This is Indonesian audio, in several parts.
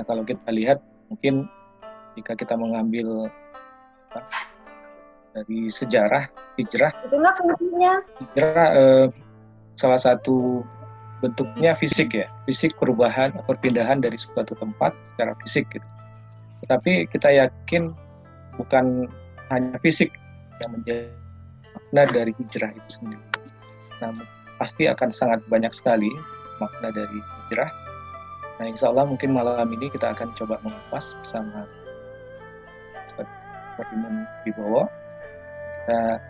Nah, kalau kita lihat mungkin jika kita mengambil dari sejarah hijrah, itulah fungsinya. Hijrah salah satu bentuknya fisik ya, fisik perubahan, perpindahan dari suatu tempat secara fisik gitu. Tetapi kita yakin bukan hanya fisik yang menjadi makna dari hijrah itu sendiri. Nah, pasti akan sangat banyak sekali makna dari hijrah. Nah, insya Allah mungkin malam ini kita akan coba mengupas bersama Ustaz Ferdinand Wibowo. Kita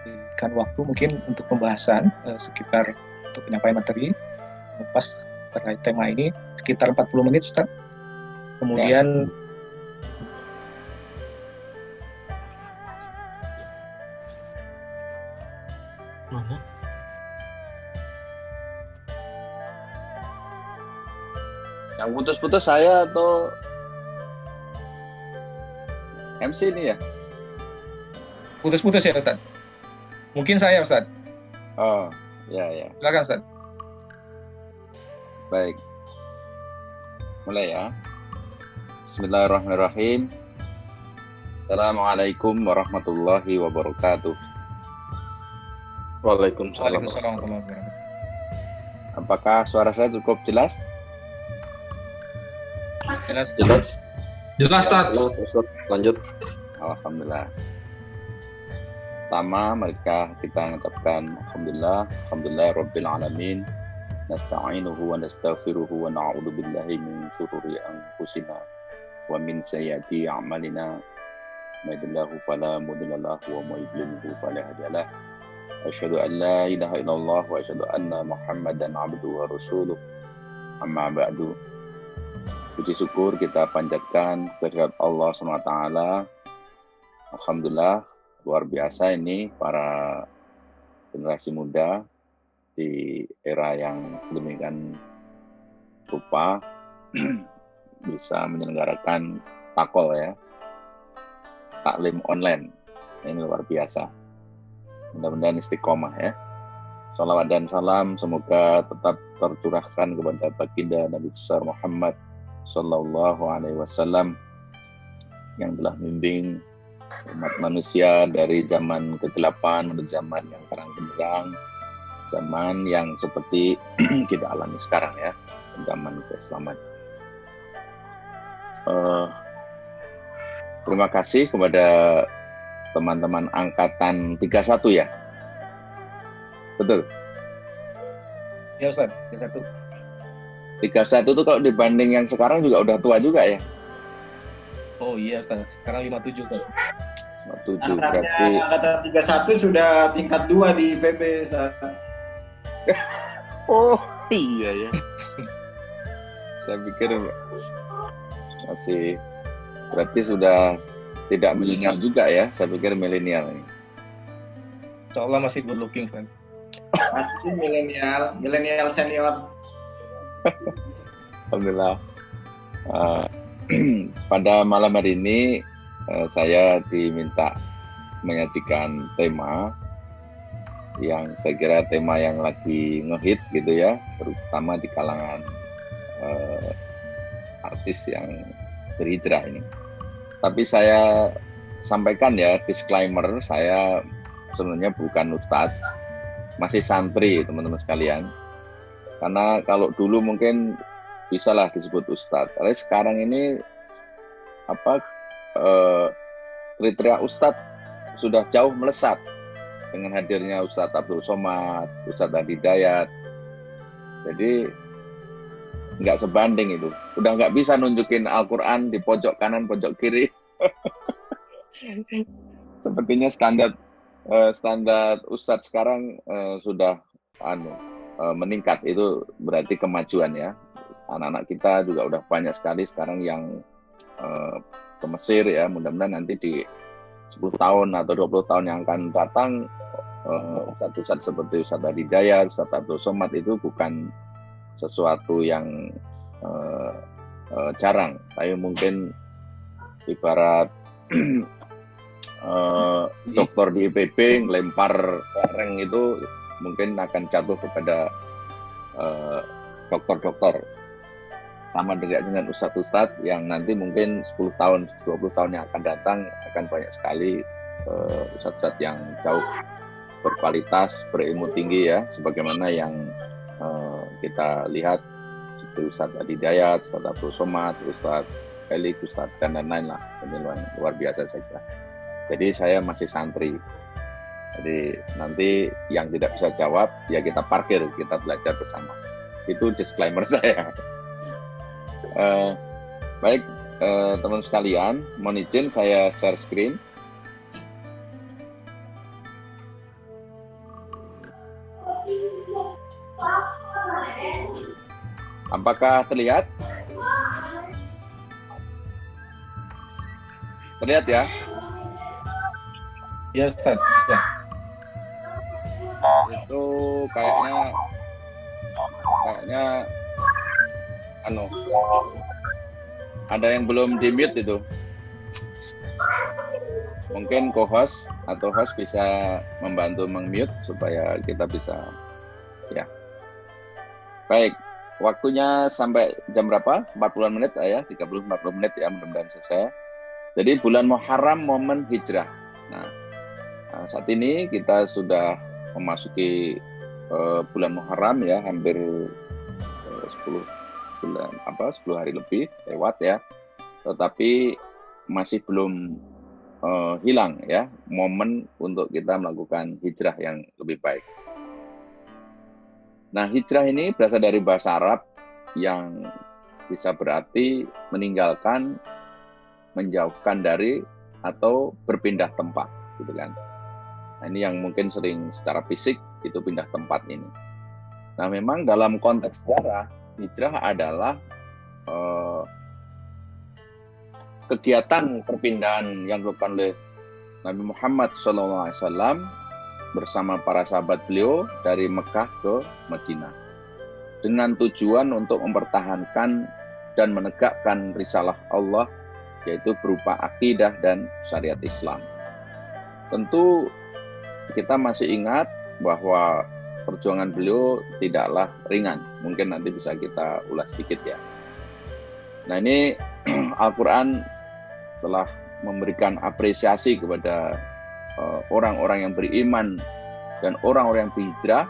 berikan waktu mungkin untuk pembahasan sekitar untuk penyampaian materi mengupas terkait tema ini sekitar 40 menit Ustaz. Kemudian yang putus-putus saya atau MC ini ya? Putus-putus ya Ustaz. Mungkin saya Ustaz. Oh, ya. Silakan Ustaz. Baik. Mulai ya. Bismillahirrahmanirrahim. Assalamualaikum warahmatullahi wabarakatuh. Waalaikumsalam. Waalaikumsalam warahmatullahi wabarakatuh. Apakah suara saya cukup jelas? Jelas. Ustaz. Lanjut. Alhamdulillah. Pertama, mereka kita mengucapkan alhamdulillah rabbil alamin. Nasta'inuhu wa nastaghfiruhu wa na'udzu billahi min syururi anfusina wa min sayyiati a'malina. May yahdihillahu fala mudilla lahu wa may yudlil fala hadiya lahu. Asyhadu an la ilaha illallah wa asyhadu anna Muhammadan 'abduhu wa rasuluh. Amma ba'du. Puji syukur kita panjatkan kehadirat Allah SWT. Alhamdulillah, luar biasa ini para generasi muda di era yang sedemikian rupa bisa menyelenggarakan takol ya, taklim online. Ini luar biasa. Mudah-mudahan istiqomah ya. Salawat dan salam semoga tetap tercurahkan kepada baginda Nabi besar Muhammad Sallallahu Alaihi Wasallam yang telah membimbing umat manusia dari zaman kegelapan menuju zaman yang terang benderang, zaman yang seperti kita alami sekarang ya, zaman keislaman. Terima kasih kepada teman-teman angkatan 31 ya, betul? Ya Ustaz, 31. 31 itu kalau dibanding yang sekarang juga udah tua juga ya. Oh iya Ustaz, sekarang 57 kan. 57 berarti angkatan 31 sudah tingkat 2 di IPB Ustaz. Oh iya ya. Saya pikir masih berarti sudah tidak milenial juga ya. Saya pikir milenial ini. Insya Allah masih good looking Ustaz. Pasti milenial senior. Alhamdulillah. Pada malam hari ini saya diminta menyajikan tema yang saya kira tema yang lagi ngehit gitu ya, terutama di kalangan artis yang berhijrah ini. Tapi saya sampaikan ya, disclaimer, saya sebenarnya bukan ustadz, masih santri teman-teman sekalian. Karena kalau dulu mungkin bisalah disebut ustadz. Tapi sekarang ini kriteria ustadz sudah jauh melesat dengan hadirnya Ustadz Abdul Somad, Ustadz Hadi Dayat. Jadi nggak sebanding itu. Udah nggak bisa nunjukin Al-Quran di pojok kanan, pojok kiri. Sepertinya standar Ustadz sekarang sudah meningkat. Itu berarti kemajuan ya. Anak-anak kita juga udah banyak sekali sekarang yang ke Mesir ya. Mudah-mudahan nanti di 10 tahun atau 20 tahun yang akan datang Ustadz seperti Ustadz Hadi Dayat, Ustadz Abdul Somad itu bukan sesuatu yang jarang. Tapi mungkin ibarat dokter di IPB ngelempar bareng itu mungkin akan jatuh kepada dokter-dokter sama dengan ustadz-ustadz yang nanti mungkin 10 tahun, 20 tahun yang akan datang akan banyak sekali ustadz-ustadz yang jauh berkualitas, berilmu tinggi ya, sebagaimana yang kita lihat seperti Ustadz Adi Dayat, Ustadz Abdul Somad, Ustadz Elik, Ustadz dan lain-lain lah. Ini luar biasa saja. Jadi saya masih santri. Jadi nanti yang tidak bisa jawab ya kita parkir, kita belajar bersama. Itu disclaimer saya. Baik teman sekalian, mohon izin saya share screen. Apakah terlihat? Terlihat ya? Ya, Ustaz. Ya. Itu kayaknya ada yang belum di-mute itu. Mungkin co-host atau host bisa membantu meng-mute supaya kita bisa ya. Baik. Waktunya sampai jam berapa? 40 menit ya, 30-40 menit ya, mudah-mudahan selesai. Jadi bulan Muharram momen hijrah. Nah, saat ini kita sudah memasuki bulan Muharram ya, hampir 10 hari lebih lewat ya. Tetapi masih belum hilang ya momen untuk kita melakukan hijrah yang lebih baik. Nah, hijrah ini berasal dari bahasa Arab yang bisa berarti meninggalkan, menjauhkan dari, atau berpindah tempat, gitu kan. Nah, ini yang mungkin sering secara fisik itu pindah tempat ini. Nah, memang dalam konteks sejarah, hijrah adalah kegiatan perpindahan yang dilakukan oleh Nabi Muhammad SAW bersama para sahabat beliau dari Mekah ke Madinah dengan tujuan untuk mempertahankan dan menegakkan risalah Allah, yaitu berupa akidah dan syariat Islam. Tentu kita masih ingat bahwa perjuangan beliau tidaklah ringan. Mungkin nanti bisa kita ulas sedikit ya. Nah, ini Al-Quran telah memberikan apresiasi kepada orang-orang yang beriman dan orang-orang yang berhijrah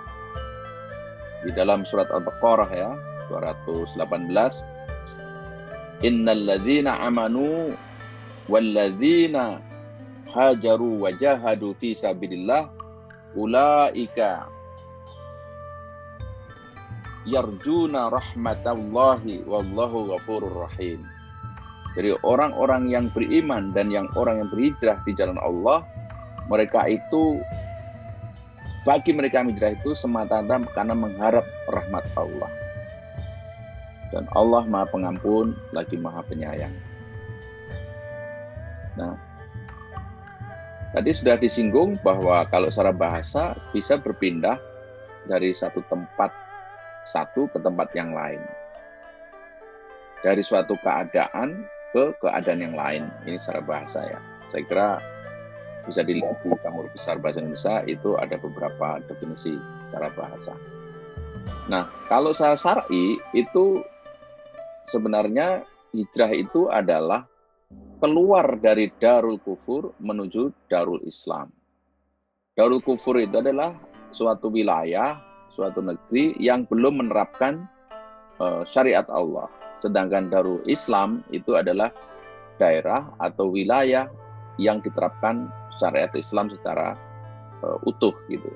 di dalam surat Al-Baqarah ya 218. Innal ladzina amanu wal ladzina hajaru wa jahadu fi sabilillah ulaika yarjuna rahmatallahi wallahu ghafurur rahim. Jadi orang-orang yang beriman dan orang yang berhijrah di jalan Allah, bagi mereka hijrah itu semata-mata karena mengharap rahmat Allah. Dan Allah Maha Pengampun lagi Maha Penyayang. Nah, tadi sudah disinggung bahwa kalau secara bahasa bisa berpindah dari satu tempat ke tempat yang lain. Dari suatu keadaan ke keadaan yang lain. Ini secara bahasa ya. Saya kira bisa dilihat di Kamus Besar Bahasa Indonesia itu ada beberapa definisi secara bahasa. Nah, kalau secara syar'i itu sebenarnya hijrah itu adalah keluar dari Darul Kufur menuju Darul Islam. Darul Kufur itu adalah suatu wilayah, suatu negeri yang belum menerapkan syariat Allah. Sedangkan Darul Islam itu adalah daerah atau wilayah yang diterapkan syariat Islam secara utuh gitu.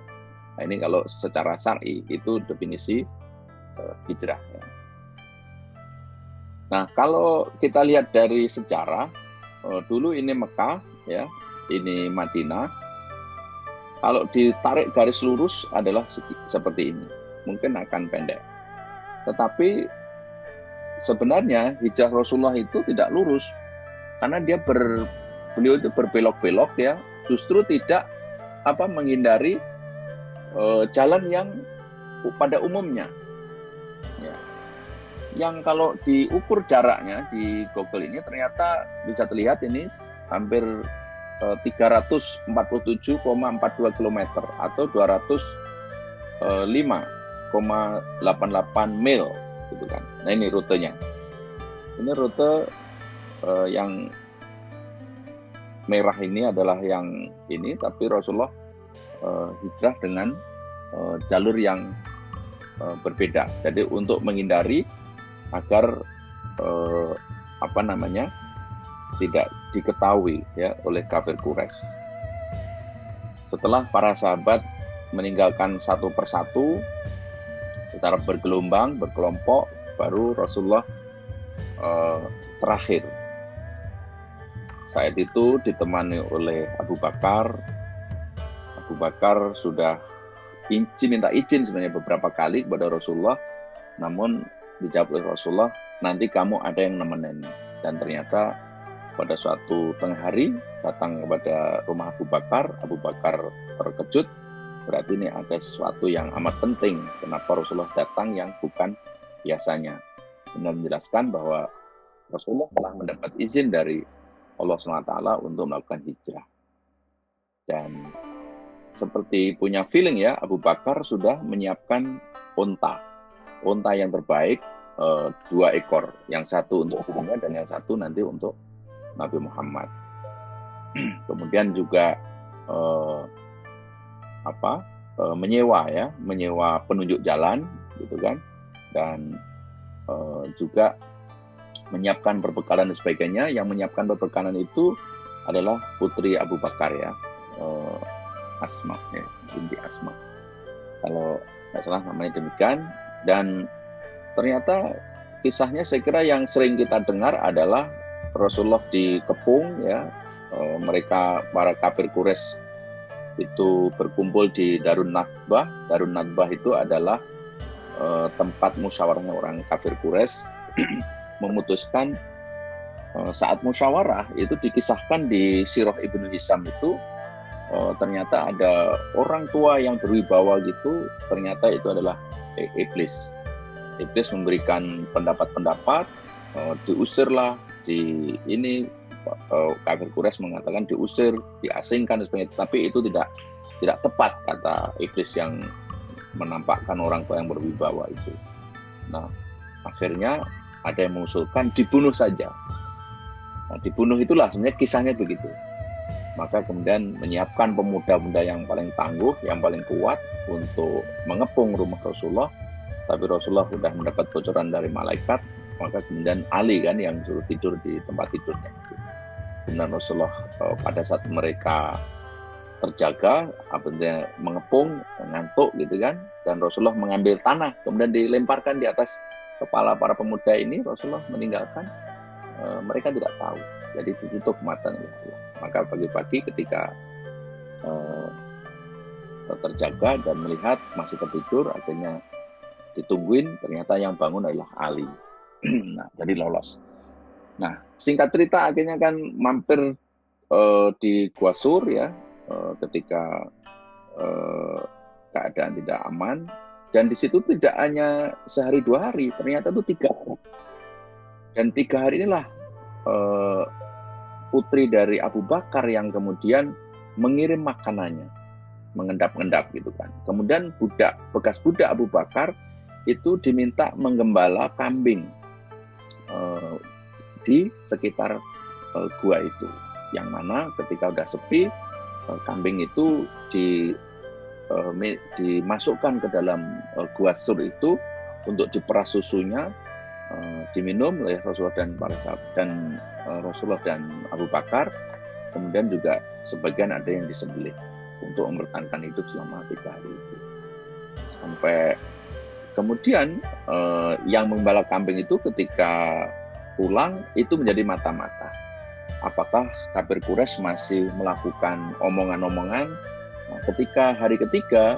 Nah, ini kalau secara syar'i itu definisi hijrah. Ya. Nah, kalau kita lihat dari sejarah, dulu ini Mekah, ya, ini Madinah. Kalau ditarik garis lurus adalah seperti ini, mungkin akan pendek. Tetapi sebenarnya hijrah Rasulullah itu tidak lurus, karena beliau itu berbelok-belok ya. Justru tidak menghindari jalan yang pada umumnya. Ya. Yang kalau diukur jaraknya di Google ini ternyata bisa terlihat ini hampir 347,42 km atau 205,88 mil gitu kan. Nah, ini rutenya. Ini rute yang merah ini adalah yang ini, tapi Rasulullah hijrah dengan jalur yang berbeda. Jadi untuk menghindari agar tidak diketahui ya oleh kafir Quraisy. Setelah para sahabat meninggalkan satu persatu secara bergelombang, berkelompok, baru Rasulullah terakhir. Saat itu ditemani oleh Abu Bakar. Abu Bakar sudah minta izin sebenarnya beberapa kali kepada Rasulullah, namun dijawab oleh Rasulullah, nanti kamu ada yang nemenin. Dan ternyata pada suatu tengah hari datang kepada rumah Abu Bakar terkejut, berarti ini ada sesuatu yang amat penting. Kenapa Rasulullah datang yang bukan biasanya? Benar menjelaskan bahwa Rasulullah telah mendapat izin dari Allah SWT untuk melakukan hijrah. Dan seperti punya feeling ya, Abu Bakar sudah menyiapkan unta yang terbaik, 2 ekor, yang satu untuk dirinya dan yang satu nanti untuk Nabi Muhammad. Kemudian juga menyewa penunjuk jalan gitu kan, dan juga menyiapkan perbekalan dan sebagainya. Yang menyiapkan perbekalan itu adalah putri Abu Bakar ya, Asma ya, binti Asma kalau nggak salah namanya demikian. Dan ternyata kisahnya saya kira yang sering kita dengar adalah Rasulullah dikepung ya, mereka para kafir Quraisy itu berkumpul di Darun Nadbah. Darun Nadbah itu adalah tempat musyawarahnya orang kafir Quraisy memutuskan. Saat musyawarah itu dikisahkan di Sirah Ibnu Hisham itu, ternyata ada orang tua yang berwibawa gitu, ternyata itu adalah iblis. Iblis memberikan pendapat-pendapat, diusirlah di ini, kafir Quraisy mengatakan diusir, diasingkan dan sebagainya. Tapi itu tidak tepat kata iblis yang menampakkan orang tua yang berwibawa itu. Nah, akhirnya ada yang mengusulkan dibunuh saja. Nah, dibunuh itulah sebenarnya kisahnya begitu. Maka kemudian menyiapkan pemuda-pemuda yang paling tangguh, yang paling kuat untuk mengepung rumah Rasulullah. Tapi Rasulullah sudah mendapat bocoran dari malaikat, maka kemudian Ali kan yang suruh tidur di tempat tidurnya itu. Kemudian Rasulullah pada saat mereka terjaga, artinya mengepung, ngantuk gitu kan, dan Rasulullah mengambil tanah, kemudian dilemparkan di atas kepala para pemuda ini. Rasulullah meninggalkan, mereka tidak tahu, jadi ditutup matanya. Maka pagi-pagi ketika terjaga dan melihat masih tertidur, akhirnya ditungguin, ternyata yang bangun adalah Ali. Nah, jadi lolos. Nah, singkat cerita akhirnya kan mampir di Gua Sur ya, ketika keadaan tidak aman, dan di situ tidak hanya sehari 2 hari, ternyata itu 3 hari. Dan 3 hari inilah putri dari Abu Bakar yang kemudian mengirim makanannya, mengendap-endap gitu kan. Kemudian bekas budak Abu Bakar itu diminta menggembala kambing di sekitar gua itu, yang mana ketika udah sepi, kambing itu dimasukkan ke dalam gua Sur itu untuk diperas susunya, diminum oleh Rasulullah dan para sahabat, dan Rasulullah dan Abu Bakar. Kemudian juga sebagian ada yang disembelih untuk mempertahankan hidup selama 3 hari itu. Sampai kemudian yang menggembala kambing itu ketika pulang itu menjadi mata-mata. Apakah kafir Quraisy masih melakukan omongan-omongan? Nah, ketika hari ketiga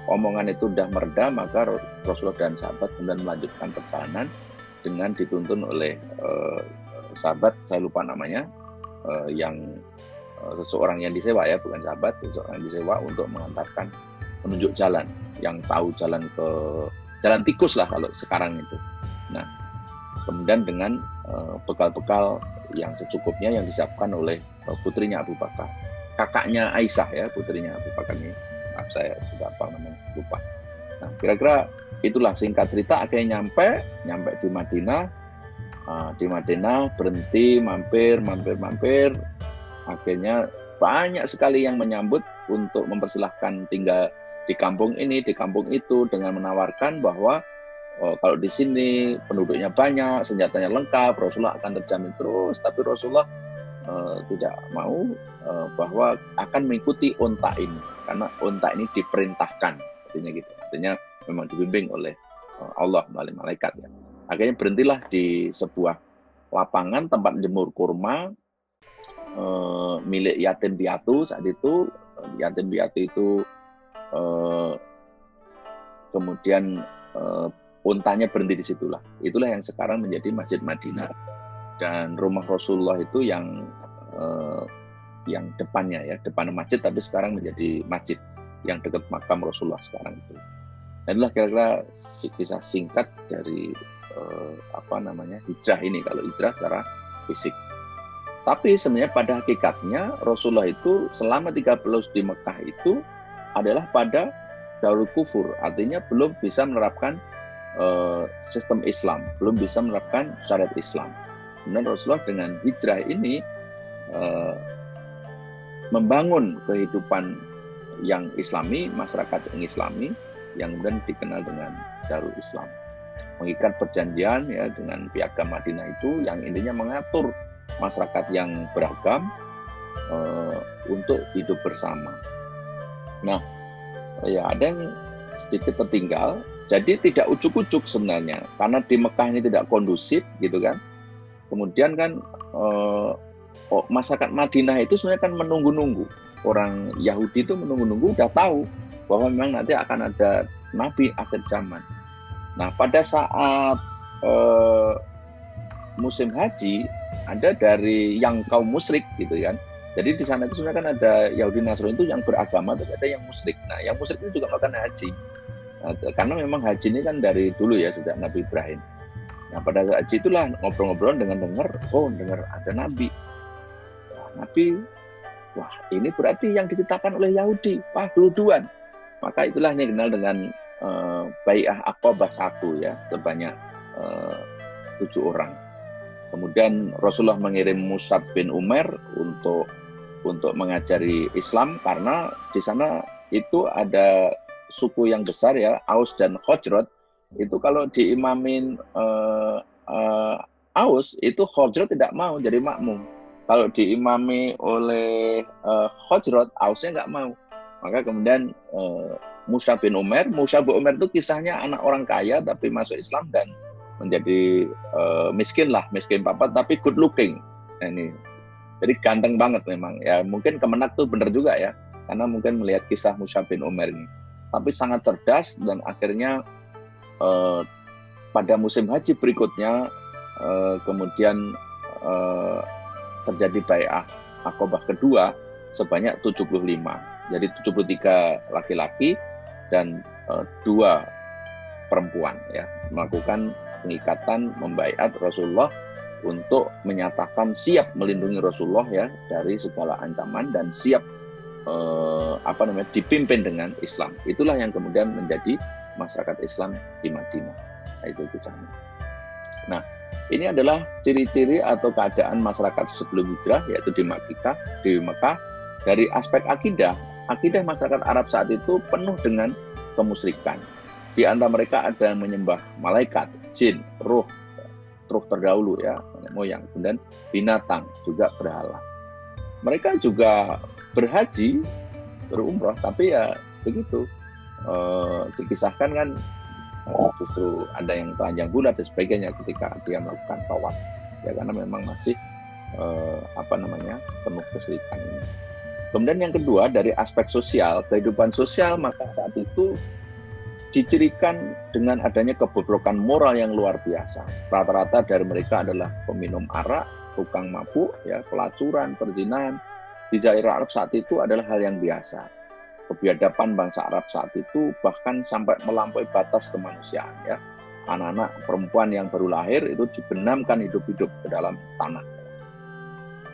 omongan itu sudah mereda, maka Rasulullah dan sahabat kemudian melanjutkan perjalanan dengan dituntun oleh sahabat, saya lupa namanya, yang seseorang yang disewa ya, bukan sahabat, seseorang yang disewa untuk mengantarkan penunjuk jalan, yang tahu jalan ke jalan tikus lah kalau sekarang itu. Nah, kemudian dengan bekal-bekal yang secukupnya yang disiapkan oleh putrinya Abu Bakar, kakaknya Aisyah ya, putrinya Abu Bakar ini, maaf saya sudah lupa. Nah, kira-kira itulah singkat cerita, akhirnya nyampe di Madinah. Di Madinah berhenti, mampir. Akhirnya banyak sekali yang menyambut untuk mempersilahkan tinggal di kampung ini, di kampung itu, dengan menawarkan bahwa kalau di sini penduduknya banyak, senjatanya lengkap, Rasulullah akan terjamin terus. Tapi Rasulullah tidak mau bahwa akan mengikuti unta ini, karena unta ini diperintahkan, artinya gitu. Artinya memang dibimbing oleh Allah melalui malaikat. Ya. Akhirnya berhentilah di sebuah lapangan tempat jemur kurma milik yatim piatu saat itu. Yatim piatu itu kemudian untanya berhenti di situlah. Itulah yang sekarang menjadi Masjid Madinah. Dan rumah Rasulullah itu yang depannya ya, depan masjid, tapi sekarang menjadi masjid yang dekat makam Rasulullah sekarang itu. Dan itulah kira-kira kisah singkat dari hijrah ini, kalau hijrah secara fisik. Tapi sebenarnya pada hakikatnya Rasulullah itu selama 3 bulan di Mekah itu adalah pada Darul Kufur, artinya belum bisa menerapkan sistem Islam, belum bisa menerapkan syariat Islam. Kemudian Rasulullah dengan hijrah ini membangun kehidupan yang Islami, masyarakat yang Islami, yang kemudian dikenal dengan Darul Islam. Mengikat perjanjian ya dengan Piagam Madinah itu yang intinya mengatur masyarakat yang beragam untuk hidup bersama. Nah, ya ada yang sedikit tertinggal. Jadi tidak ujuk-ujuk sebenarnya, karena di Mekah ini tidak kondusif gitu kan. Kemudian kan masyarakat Madinah itu sebenarnya kan menunggu-nunggu. Orang Yahudi itu menunggu-nunggu, udah tahu bahwa memang nanti akan ada Nabi akhir zaman. Nah, pada saat musim haji, ada dari yang kaum musyrik gitu kan. Jadi di sana itu sebenarnya kan ada Yahudi Nasrani itu yang beragama, tapi ada yang musyrik. Nah, yang musyrik itu juga melakukan haji. Nah, karena memang haji ini kan dari dulu ya, sejak Nabi Ibrahim. Nah, pada saat haji itulah ngobrol-ngobrol dengan dengar ada Nabi. Nah, Nabi, wah ini berarti yang diciptakan oleh Yahudi, wah duluan. Maka itulah yang dikenal dengan Bai'ah Aqabah 1 ya, sebanyak 7 orang. Kemudian Rasulullah mengirim Mus'ab bin Umair untuk mengajari Islam, karena di sana itu ada suku yang besar ya, Aus dan Khazraj. Itu kalau diimamin Aus, itu Khazraj tidak mau jadi makmum. Kalau diimami oleh Khazraj, Ausnya nggak mau. Maka kemudian Mus'ab bin Umair itu kisahnya anak orang kaya tapi masuk Islam dan menjadi miskin papat tapi good looking. Nah, ini jadi ganteng banget memang ya. Mungkin Kemenak tuh bener juga ya, karena mungkin melihat kisah Mus'ab bin Umair ini. Tapi sangat cerdas, dan akhirnya pada musim haji berikutnya kemudian terjadi Bai'ah Aqabah kedua sebanyak 75. Jadi 73 laki-laki dan 2 perempuan ya, melakukan pengikatan membaiat Rasulullah untuk menyatakan siap melindungi Rasulullah ya dari segala ancaman dan siap dipimpin dengan Islam. Itulah yang kemudian menjadi masyarakat Islam di Madinah. Nah, itu kisahnya. Nah, ini adalah ciri-ciri atau keadaan masyarakat sebelum hijrah, yaitu di Mekah. Dari aspek akidah masyarakat Arab saat itu penuh dengan kemusyrikan. Di antara mereka ada yang menyembah malaikat, jin, ruh terdahulu ya, nenek moyang, kemudian binatang, juga berhala. Mereka juga berhaji, berumrah, tapi ya begitu. Dikisahkan kan justru ada yang telanjang bulat dan sebagainya ketika dia melakukan tawaf. Ya karena memang masih penuh kesyirikan ini. Kemudian yang kedua, dari aspek sosial, kehidupan sosial, maka saat itu dicirikan dengan adanya kebobrokan moral yang luar biasa. Rata-rata dari mereka adalah peminum arak, tukang mabuk, ya, pelacuran, perzinahan. Di daerah Arab saat itu adalah hal yang biasa. Kebiadaban bangsa Arab saat itu bahkan sampai melampaui batas kemanusiaan. Ya. Anak-anak perempuan yang baru lahir itu dibenamkan hidup-hidup ke dalam tanah.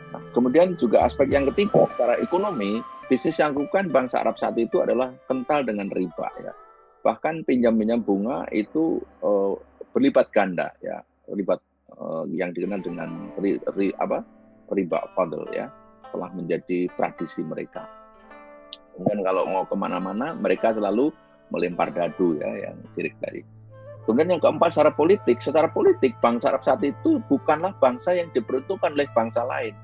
Nah, kemudian juga aspek yang ketiga, secara ekonomi, bisnis yang dilakukan bangsa Arab saat itu adalah kental dengan riba. Ya. Bahkan pinjam-pinjam bunga itu berlipat ganda, ya, berlipat yang dikenal dengan riba fadl ya, telah menjadi tradisi mereka. Kemudian kalau mau kemana-mana mereka selalu melempar dadu ya, yang syirik tadi. Kemudian yang keempat, secara politik bangsa Arab saat itu bukanlah bangsa yang diperuntukkan oleh bangsa lain.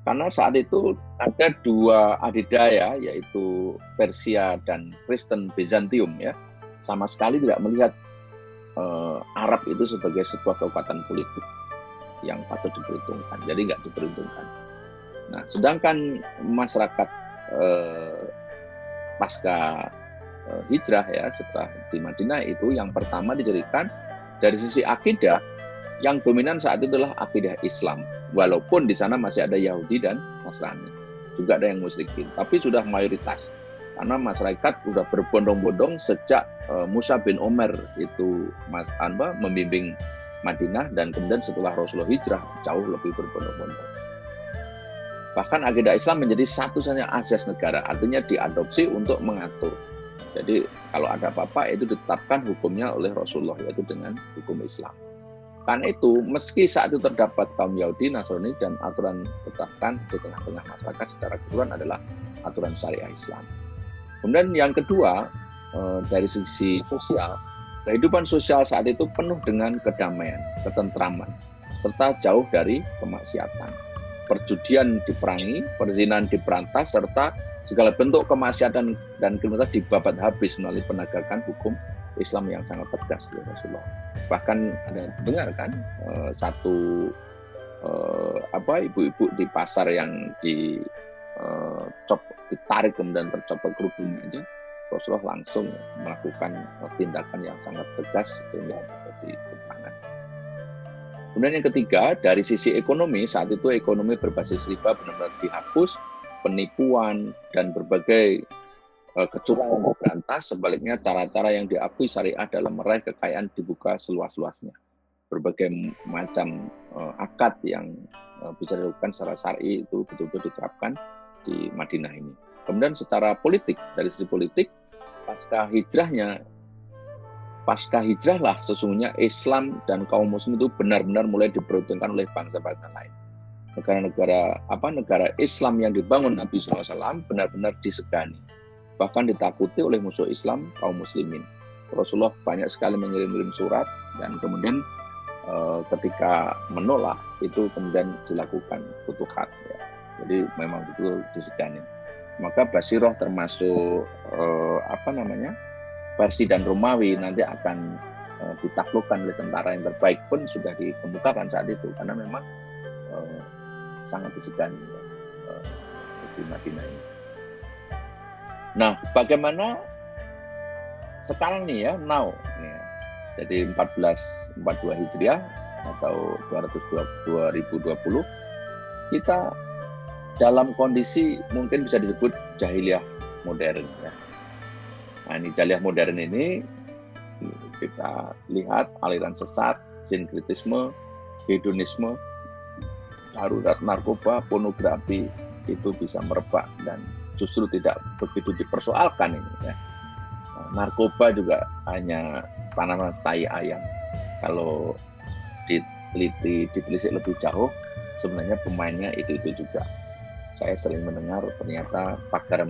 Karena saat itu ada dua adidaya, yaitu Persia dan Kristen Bizantium ya, sama sekali tidak melihat Arab itu sebagai sebuah kekuatan politik yang patut diperhitungkan. Jadi nggak diperhitungkan. Nah, sedangkan masyarakat pasca hijrah ya, setelah di Madinah itu yang pertama dijadikan dari sisi akidah, yang dominan saat itu adalah akidah Islam. Walaupun di sana masih ada Yahudi dan Nasrani, juga ada yang musyrikin, tapi sudah mayoritas. Karena masyarakat sudah berbondong-bondong sejak Musa bin Umar itu membimbing Madinah, dan kemudian setelah Rasulullah hijrah jauh lebih berbondong-bondong. Bahkan akidah Islam menjadi satu-satunya asas negara, artinya diadopsi untuk mengatur. Jadi kalau ada apa-apa itu ditetapkan hukumnya oleh Rasulullah, yaitu dengan hukum Islam. Karena itu meski saat itu terdapat kaum Yahudi, Nasrani, dan aturan ditetapkan di tengah-tengah masyarakat secara keseluruhan adalah aturan syariah Islam. Kemudian yang kedua, dari sisi sosial, kehidupan sosial saat itu penuh dengan kedamaian, ketentraman, serta jauh dari kemaksiatan. Perjudian diperangi, perzinahan diberantas, serta segala bentuk kemaksiatan dan kriminalitas dibabat habis melalui penegakan hukum Islam yang sangat tegas oleh Rasulullah. Bahkan ada dengar kan ibu-ibu di pasar yang ditarik kemudian tercopot kerudungnya aja, Rasulullah langsung melakukan tindakan yang sangat tegas sehingga terjadi peperangan. Kemudian yang ketiga, dari sisi ekonomi, saat itu ekonomi berbasis riba benar-benar dihapus, penipuan dan berbagai kecurangan diberantas. Sebaliknya cara-cara yang diakui syariah dalam meraih kekayaan dibuka seluas-luasnya. Berbagai macam akad yang bisa dilakukan secara syar'i itu betul-betul diterapkan di Madinah ini. Kemudian secara politik, dari sisi politik, pasca hijrahlah sesungguhnya Islam dan kaum muslim itu benar-benar mulai diperhitungkan oleh bangsa-bangsa lain. Negara Islam yang dibangun Nabi SAW benar-benar disegani, bahkan ditakuti oleh musuh Islam kaum muslimin. Rasulullah banyak sekali mengirim surat, dan kemudian ketika menolak itu kemudian dilakukan futuhat ya. Jadi memang betul disegani. Maka Basirah termasuk Persia dan Romawi nanti akan ditaklukkan oleh tentara yang terbaik pun sudah dikemukakan saat itu, karena memang sangat disegani di Madinah ini. Nah, bagaimana sekarang nih ya, jadi 1442 Hijriah atau 2020, kita dalam kondisi mungkin bisa disebut jahiliyah modern ya. Nah, ini jahiliyah modern ini kita lihat aliran sesat, sinkritisme, hedonisme, darurat narkoba, pornografi itu bisa merebak dan justru tidak begitu dipersoalkan ini ya. Narkoba juga hanya tanaman tai ayam. Kalau ditelisik lebih jauh, sebenarnya pemainnya itu juga. Saya sering mendengar ternyata pakar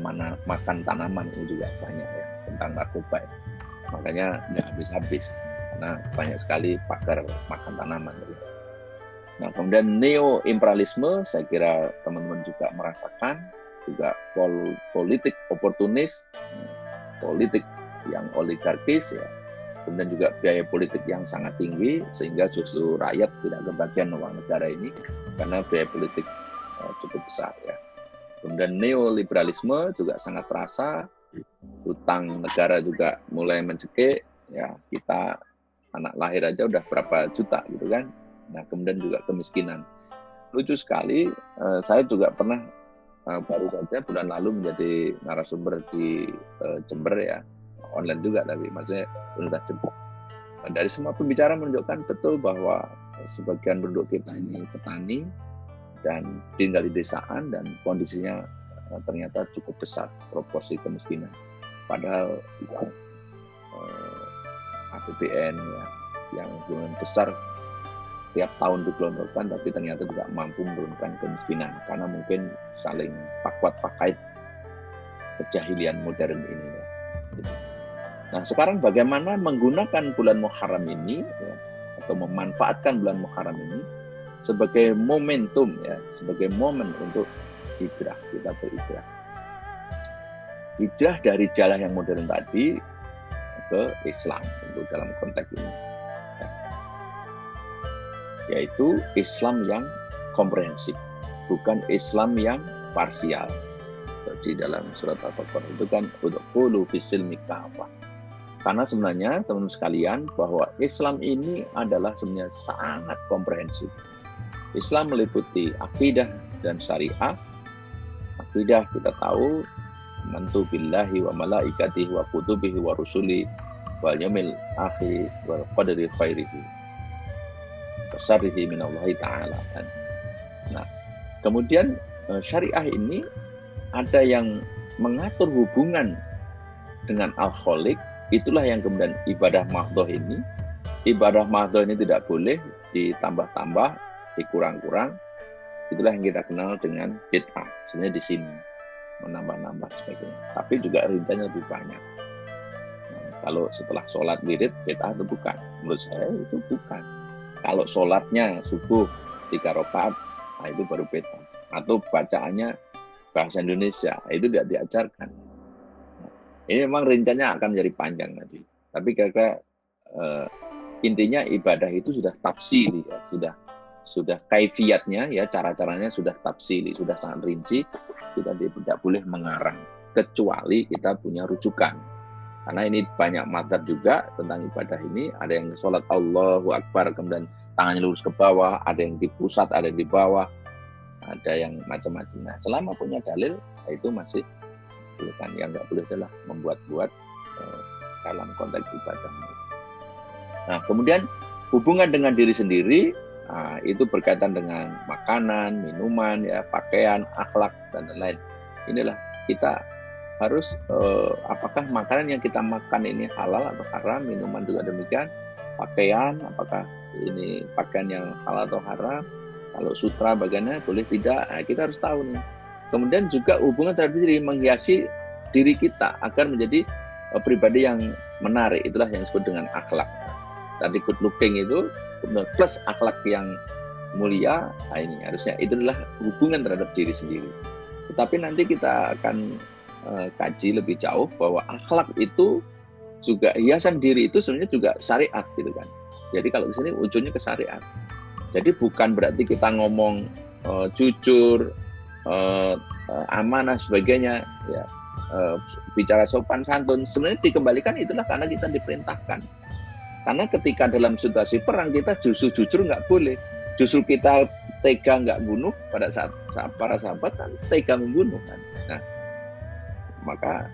makan tanaman itu juga banyak ya tentang narkoba ya. Makanya nggak habis-habis karena banyak sekali pakar makan tanaman ya. Nah, kemudian neo-imperialisme, saya kira teman-teman juga merasakan, juga politik oportunis, politik yang oligarkis ya, kemudian juga biaya politik yang sangat tinggi, sehingga justru rakyat tidak kebagian uang negara ini karena biaya politik cukup besar ya. Kemudian neoliberalisme juga sangat terasa, utang negara juga mulai mencekik ya, kita anak lahir aja udah berapa juta gitu kan. Nah, kemudian juga kemiskinan. Lucu sekali, saya juga pernah baru saja bulan lalu menjadi narasumber di Jember ya, online juga tapi maksudnya Universitas Jember. Dari semua pembicaraan menunjukkan betul bahwa sebagian penduduk kita ini petani dan tinggal di desaan dan kondisinya ternyata cukup besar proporsi kemiskinan. Padahal APBN ya, yang lumayan besar tiap tahun digelontorkan, tapi ternyata tidak mampu menurunkan kemiskinan karena mungkin saling pakwat pakait kejahilian modern ini. Ya. Nah, sekarang bagaimana menggunakan bulan Muharram ini, ya, atau memanfaatkan bulan Muharram ini sebagai momentum, ya, sebagai momen untuk hijrah, kita berhijrah. Hijrah dari jalan yang modern tadi ke Islam untuk dalam konteks ini. Yaitu Islam yang komprehensif, bukan Islam yang parsial. Di dalam surat Al-Baqarah itu kan udkhulu fis-silmi kafah. Karena sebenarnya teman-teman sekalian bahwa Islam ini adalah sebenarnya sangat komprehensif. Islam meliputi akidah dan syariah. Akidah kita tahu mantu billahi wa malaikatihi wa kutubihi wa rusuli wal yaumil akhir wal qadari khairihi syarrihi minallahi ta'ala. Nah, kemudian syariah ini ada yang mengatur hubungan dengan al-khaliq, itulah yang kemudian ibadah mahdhah ini. Ibadah mahdhah ini tidak boleh ditambah-tambah, dikurang-kurang. Itulah yang kita kenal dengan bid'ah. Sebenarnya di sini menambah-nambah sebagainya. Tapi juga rinciannya lebih banyak. Nah, kalau setelah sholat wirid bid'ah itu bukan. Menurut saya itu bukan. Kalau sholatnya subuh 3 rakaat, nah itu baru bid'ah. Atau bacaannya bahasa Indonesia, itu tidak diajarkan. Nah, ini memang rinciannya akan menjadi panjang nanti. Tapi kira-kira intinya ibadah itu sudah tafsili, ya, sudah kaifiatnya, ya, cara-caranya sudah tafsili, sudah sangat rinci. Kita tidak boleh mengarang kecuali kita punya rujukan. Karena ini banyak mazhab juga tentang ibadah ini. Ada yang sholat Allahu Akbar, kemudian tangannya lurus ke bawah, ada yang di pusat, ada yang di bawah, ada yang macam-macam. Nah, selama punya dalil, itu masih bukan. Yang nggak boleh adalah membuat-buat dalam konteks ibadah. Nah, kemudian hubungan dengan diri sendiri, itu berkaitan dengan makanan, minuman, ya, pakaian, akhlak, dan lain-lain. Inilah kita harus apakah makanan yang kita makan ini halal atau haram, minuman juga demikian, pakaian apakah ini pakaian yang halal atau haram, kalau sutra bagaimana, boleh tidak, nah, kita harus tahu nih. Kemudian juga hubungan terhadap diri, menghiasi diri kita agar menjadi pribadi yang menarik, itulah yang disebut dengan akhlak. Tadi good looking itu plus akhlak yang mulia, nah ini harusnya itu adalah hubungan terhadap diri sendiri. Tetapi nanti kita akan kaji lebih jauh bahwa akhlak itu juga hiasan diri itu sebenarnya juga syariat gitu kan. Jadi kalau di sini ujungnya ke syariat. Jadi bukan berarti kita ngomong jujur, amanah sebagainya, ya, bicara sopan santun. Sebenarnya dikembalikan itulah karena kita diperintahkan. Karena ketika dalam situasi perang kita justru jujur nggak boleh. Justru kita tega nggak bunuh pada saat para sahabat kan tega membunuh kan. Nah, maka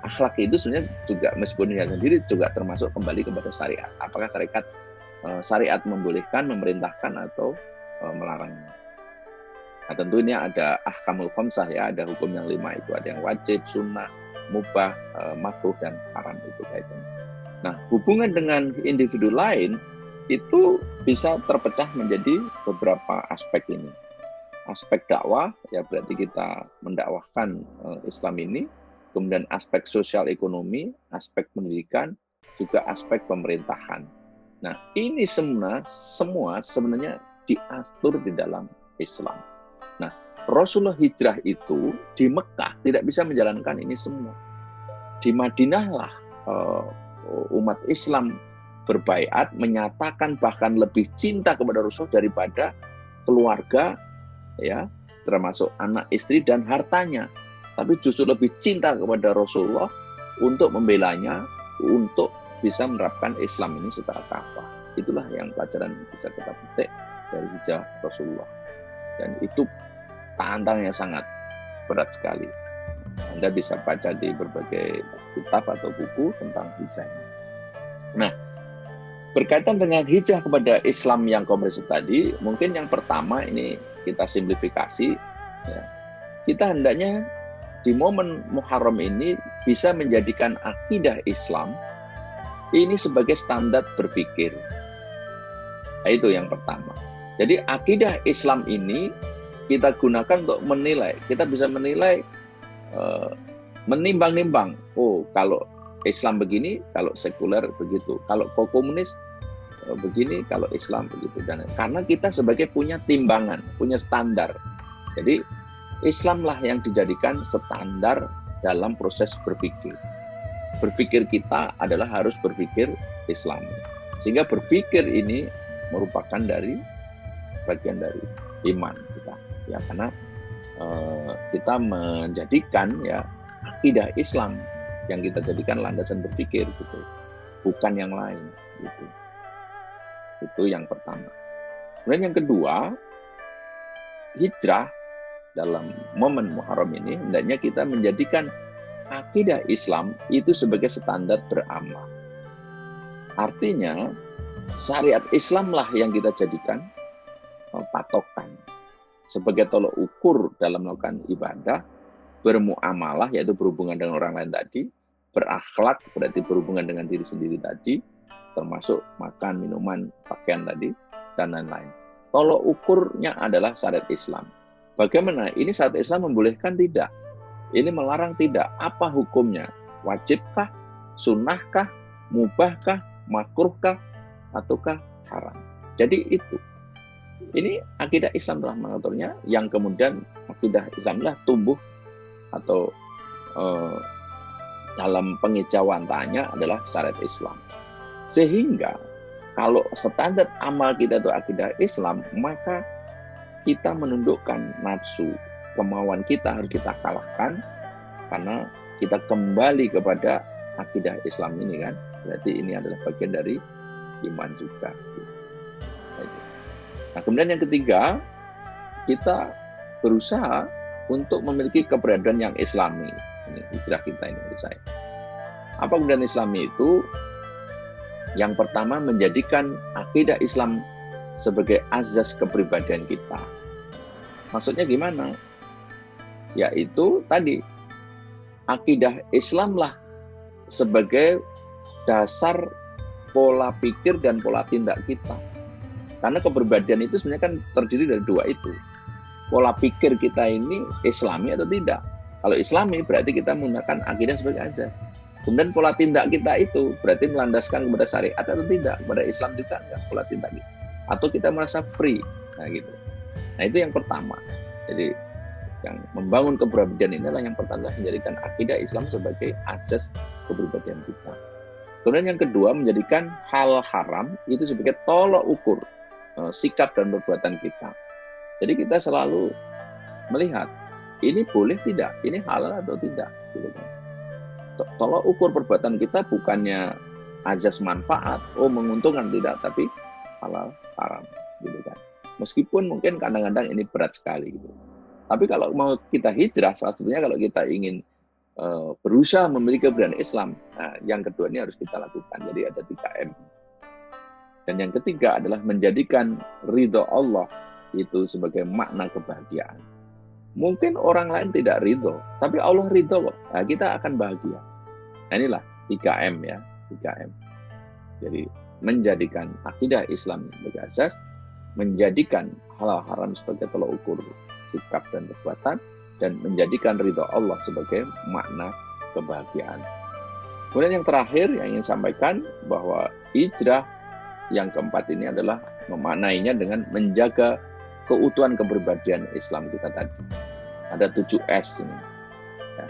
akhlak itu sebenarnya juga meskipun hiasan diri juga termasuk kembali kepada syariat. Apakah syariat membolehkan, memerintahkan atau melarangnya? Nah, tentu ini ada ahkamul khamsah, ya, ada hukum yang 5 itu, ada yang wajib, sunnah, mubah, makruh, dan haram itu kaitannya. Nah, hubungan dengan individu lain itu bisa terpecah menjadi beberapa aspek ini. Aspek dakwah, ya berarti kita mendakwahkan Islam ini, kemudian aspek sosial ekonomi, aspek pendidikan, juga aspek pemerintahan. Nah, ini semua sebenarnya diatur di dalam Islam. Nah, Rasulullah hijrah itu di Mekah tidak bisa menjalankan ini semua. Di Madinah lah umat Islam berbaiat, menyatakan bahkan lebih cinta kepada Rasul daripada keluarga, ya, termasuk anak, istri, dan hartanya. Tapi justru lebih cinta kepada Rasulullah untuk membelanya, untuk bisa menerapkan Islam ini secara kafah. Itulah yang pelajaran bisa kita petik dari hijrah Rasulullah. Dan itu tantangannya sangat berat sekali. Anda bisa baca di berbagai kitab atau buku tentang hijrah ini. Nah, berkaitan dengan hijrah kepada Islam yang komprehensif tadi, mungkin yang pertama ini kita simplifikasi, ya. Kita hendaknya di momen Muharram ini bisa menjadikan akidah Islam ini sebagai standar berpikir. Nah, itu yang pertama. Jadi akidah Islam ini kita gunakan untuk menilai. Kita bisa menilai, menimbang-nimbang. Oh, kalau Islam begini, kalau sekuler begitu. Kalau komunis begini, kalau Islam begitu. Dan karena kita sebagai punya timbangan, punya standar. Jadi Islamlah yang dijadikan standar dalam proses berpikir. Berpikir kita adalah harus berpikir Islam. Sehingga berpikir ini merupakan bagian dari iman kita. Ya, karena kita menjadikan ya akidah Islam yang kita jadikan landasan berpikir gitu, bukan yang lain gitu. Itu yang pertama. Kemudian yang kedua, hijrah dalam momen Muharram ini hendaknya kita menjadikan akidah Islam itu sebagai standar beramal. Artinya syariat Islamlah yang kita jadikan patokan sebagai tolok ukur dalam melakukan ibadah, bermuamalah yaitu berhubungan dengan orang lain tadi, berakhlak berarti berhubungan dengan diri sendiri tadi, termasuk makan, minuman, pakaian tadi, dan lain-lain. Tolok ukurnya adalah syariat Islam. Bagaimana? Ini syariat Islam membolehkan tidak? Ini melarang tidak? Apa hukumnya? Wajibkah? Sunnahkah? Mubahkah? Makruhkah? Ataukah haram? Jadi itu. Ini akidah Islam telah mengaturnya, yang kemudian akidah Islamlah tumbuh atau dalam pengejauhan tanya adalah syariat Islam. Sehingga kalau standar amal kita itu akidah Islam, maka kita menundukkan nafsu, kemauan kita harus kita kalahkan, karena kita kembali kepada akidah Islam ini kan. Berarti ini adalah bagian dari iman juga. Nah, kemudian yang ketiga, kita berusaha untuk memiliki keberadaan yang Islami. Ini hijrah kita ini menurut saya. Apa keberadaan Islami itu? Yang pertama, menjadikan akidah Islam sebagai azas kepribadian kita. Maksudnya gimana? Yaitu tadi, akidah Islamlah sebagai dasar pola pikir dan pola tindak kita. Karena kepribadian itu sebenarnya kan terdiri dari dua itu. Pola pikir kita ini Islami atau tidak. Kalau Islami berarti kita menggunakan akidah sebagai azas. Kemudian pola tindak kita itu berarti melandaskan kepada syariat atau tidak, kepada Islam juga enggak pola tindak kita. Atau kita merasa free, nah gitu. Nah itu yang pertama. Jadi yang membangun kepribadian inilah yang pertama, menjadikan akidah Islam sebagai asas kepribadian kita. Kemudian yang kedua, menjadikan hal haram itu sebagai tolok ukur sikap dan perbuatan kita. Jadi kita selalu melihat ini boleh tidak, ini halal atau tidak, gitu kan. Tolok ukur perbuatan kita bukannya azas manfaat, menguntungkan tidak, tapi halal haram, gitu kan. Meskipun mungkin kadang-kadang ini berat sekali, gitu. Tapi kalau mau kita hijrah, salah satunya kalau kita ingin berusaha memiliki keberadaan Islam, nah, yang kedua ini harus kita lakukan. Jadi ada 3M. Dan yang ketiga adalah menjadikan ridho Allah itu sebagai makna kebahagiaan. Mungkin orang lain tidak ridho, tapi Allah ridho kok. Nah, kita akan bahagia. Nah, inilah 3M ya, 3M. Jadi menjadikan akidah Islam sebagai asas, menjadikan halal haram sebagai tolak ukur sikap dan perbuatan, dan menjadikan ridho Allah sebagai makna kebahagiaan. Kemudian yang terakhir yang ingin sampaikan bahwa hijrah yang keempat ini adalah memaknainya dengan menjaga keutuhan kepribadian Islam kita tadi. Ada 7S ini. Ya.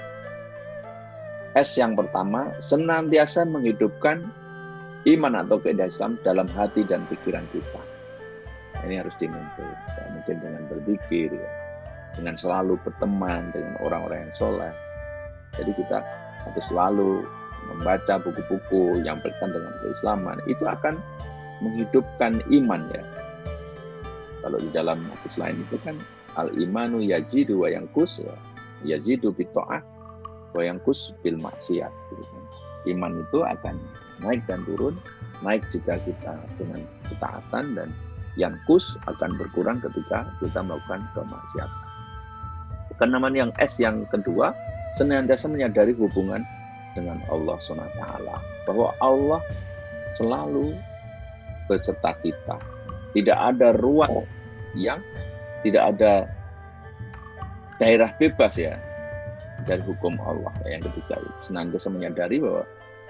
S yang pertama, senantiasa menghidupkan iman atau kaidah Islam dalam hati dan pikiran kita. Ini harus dimention. Ya, mungkin dengan berzikir, ya, dengan selalu berteman dengan orang-orang yang soleh. Jadi kita harus selalu membaca buku-buku yang berkaitan dengan keislaman. Itu akan menghidupkan iman ya. Kalau di dalam hadis lain itu kan al-imanu yazidu wa yanqus, ya. Yazidu bi ta'ah wa yanqus bil maksiat, gitu kan. Iman itu akan naik dan turun, naik jika kita dengan ketaatan, dan yanqus akan berkurang ketika kita melakukan kemaksiatan. Kenaman yang S yang kedua, senantiasa menyadari hubungan dengan Allah SWT, bahwa Allah selalu beserta kita. Tidak ada ruang yang tidak ada daerah bebas ya dari hukum Allah. Yang ketiga, senantiasa menyadari bahwa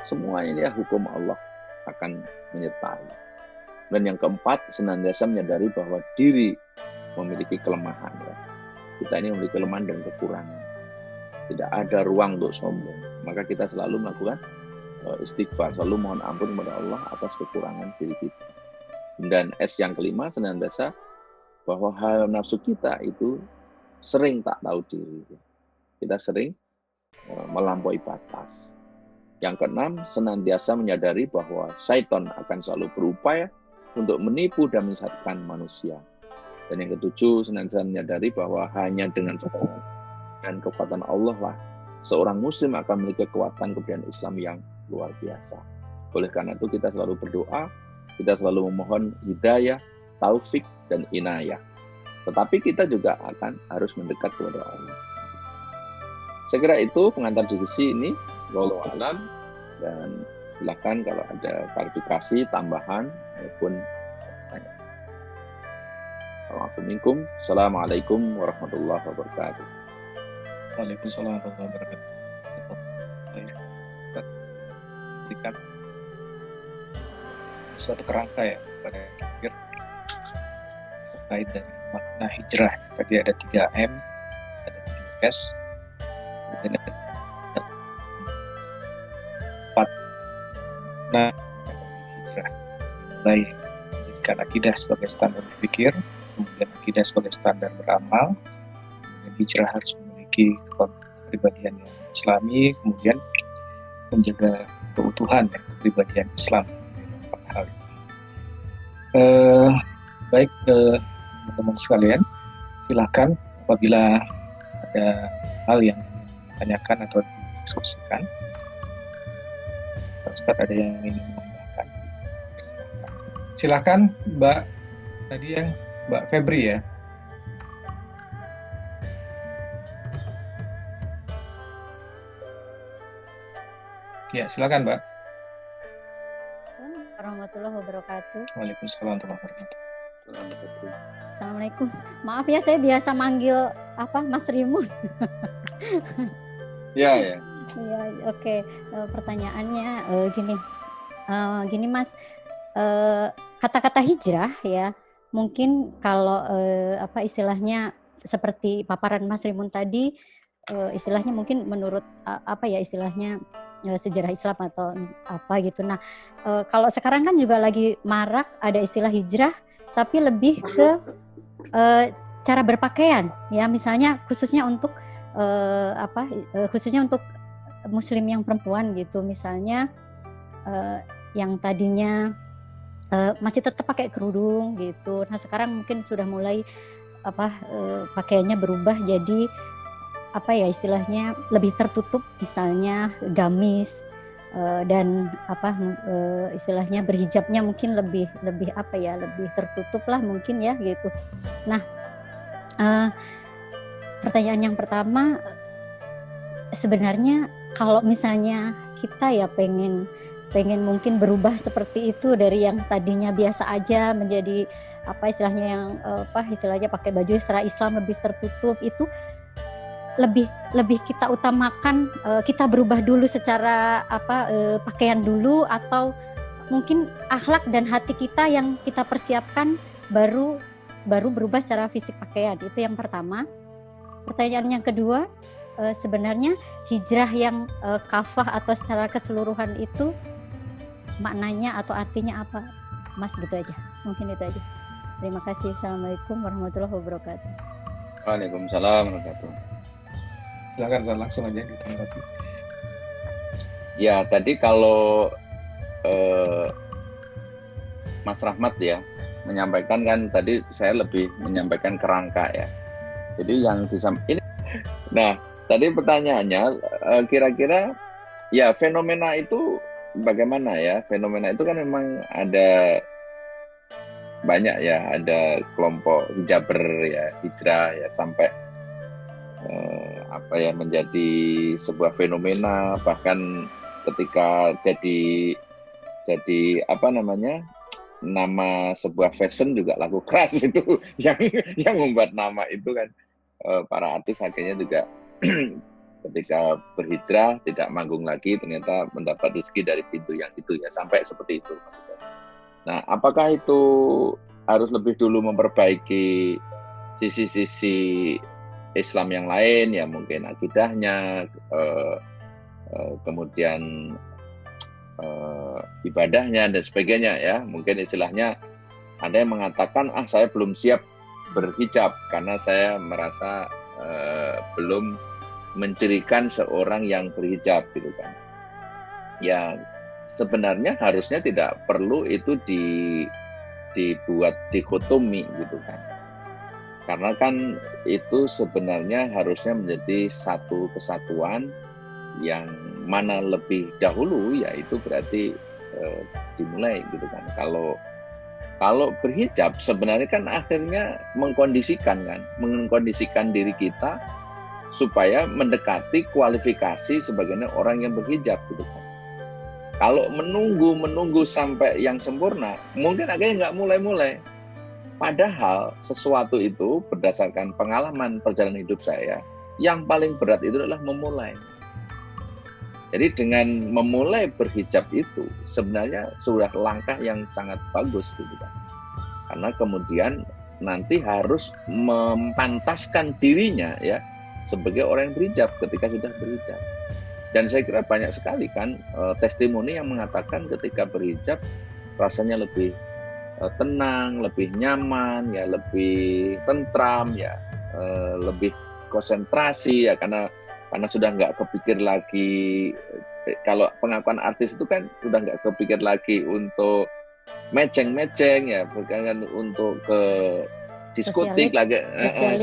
semua ini ya hukum Allah akan menyertai. Dan yang keempat, senantiasa menyadari bahwa diri memiliki kelemahan. Ya. Kita ini memiliki kelemahan dan kekurangan. Tidak ada ruang untuk sombong. Maka kita selalu melakukan istighfar, selalu mohon ampun kepada Allah atas kekurangan diri kita. Dan S yang kelima, senantiasa bahwa hawa nafsu kita itu sering tak tahu diri. Kita sering melampaui batas. Yang keenam, senantiasa menyadari bahwa syaitan akan selalu berupaya untuk menipu dan menyesatkan manusia. Dan yang ketujuh, senantiasa menyadari bahwa hanya dengan pertolongan dan kekuatan Allah lah seorang muslim akan memiliki kekuatan keberanian Islam yang luar biasa. Oleh karena itu kita selalu berdoa, kita selalu memohon hidayah, taufik, dan inayah. Tetapi kita juga harus mendekat kepada Allah. Saya kira itu pengantar diskusi ini. Wallahu a'lam. Dan silakan kalau ada klarifikasi, tambahan, maupun tanya. Assalamualaikum warahmatullahi wabarakatuh. Waalaikumsalam warahmatullahi wabarakatuh. Berikan suatu kerangka ya pada akhir terkait dari makna hijrah. Tadi ada 3M, ada 3S, kemudian ada 4. Nah, hijrah mulai menjadikan akidah sebagai standar berpikir, kemudian akidah sebagai standar beramal, kemudian hijrah harus memiliki kepribadian yang islami, kemudian menjaga keutuhan dan kepribadian Islam. Hal ini. Baik teman-teman sekalian, silakan apabila ada hal yang ditanyakan atau didiskusikan. Ustaz ada yang ingin menambahkan? Silakan Mbak, tadi yang Mbak Febri ya. Ya, silakan Mbak. Warahmatullahi wabarakatuh. Waalaikumsalam warahmatullahi wabarakatuh. Assalamualaikum. Maaf ya, saya biasa manggil Mas Rimun. Ya. Iya, oke. Pertanyaannya gini Mas, kata-kata hijrah ya, mungkin kalau istilahnya seperti paparan Mas Rimun tadi, istilahnya mungkin menurut istilahnya sejarah Islam atau apa gitu. Nah, kalau sekarang kan juga lagi marak ada istilah hijrah, tapi lebih ke cara berpakaian, ya misalnya khususnya untuk khususnya untuk Muslim yang perempuan gitu, misalnya yang tadinya masih tetap pakai kerudung gitu. Nah, sekarang mungkin sudah mulai pakaiannya berubah jadi istilahnya lebih tertutup, misalnya gamis dan istilahnya berhijabnya mungkin lebih lebih tertutup lah mungkin ya gitu. Nah, pertanyaan yang pertama, sebenarnya kalau misalnya kita ya pengen mungkin berubah seperti itu dari yang tadinya biasa aja menjadi istilahnya yang istilahnya pakai baju secara Islam lebih tertutup, itu lebih kita utamakan kita berubah dulu secara pakaian dulu, atau mungkin akhlak dan hati kita yang kita persiapkan baru berubah secara fisik pakaian. Itu yang pertama. Pertanyaan yang kedua, sebenarnya hijrah yang kafah atau secara keseluruhan itu maknanya atau artinya apa, Mas? Gitu aja, mungkin itu aja. Terima kasih. Assalamualaikum warahmatullahi wabarakatuh. Waalaikumsalam warahmatullahi wabarakatuh. Silakan langsung aja ditanggapi. Ya, tadi kalau Mas Rahmat ya menyampaikan, kan tadi saya lebih menyampaikan kerangka ya. Jadi yang ini. Nah, tadi pertanyaannya kira-kira ya fenomena itu bagaimana ya? Fenomena itu kan memang ada banyak ya, ada kelompok hijaber ya, hijrah ya, sampai menjadi sebuah fenomena, bahkan ketika jadi nama sebuah fashion juga laku keras itu yang membuat nama itu kan. Para artis akhirnya juga ketika berhijrah tidak manggung lagi, ternyata mendapat rezeki dari pintu yang itu ya, sampai seperti itu. Nah, apakah itu harus lebih dulu memperbaiki sisi-sisi Islam yang lain, ya mungkin akidahnya, kemudian ibadahnya dan sebagainya ya. Mungkin istilahnya ada yang mengatakan, saya belum siap berhijab karena saya merasa belum mencirikan seorang yang berhijab gitu kan. Ya sebenarnya harusnya tidak perlu itu dibuat dikotomi gitu kan. Karena kan itu sebenarnya harusnya menjadi satu kesatuan yang mana lebih dahulu, yaitu berarti dimulai gitu kan. Kalau berhijab sebenarnya kan akhirnya mengkondisikan diri kita supaya mendekati kualifikasi sebagai orang yang berhijab gitu kan. Kalau menunggu sampai yang sempurna, mungkin akhirnya nggak mulai-mulai. Padahal sesuatu itu berdasarkan pengalaman perjalanan hidup saya, yang paling berat itu adalah memulai. Jadi dengan memulai berhijab itu sebenarnya sudah langkah yang sangat bagus gitu kan. Karena kemudian nanti harus mempantaskan dirinya ya sebagai orang yang berhijab ketika sudah berhijab. Dan saya kira banyak sekali kan testimoni yang mengatakan ketika berhijab rasanya lebih tenang, lebih nyaman, ya lebih tentram, ya lebih konsentrasi ya karena sudah nggak kepikir lagi. Kalau pengakuan artis itu kan sudah nggak kepikir lagi untuk meceng ya, bukan untuk ke diskotik lagi,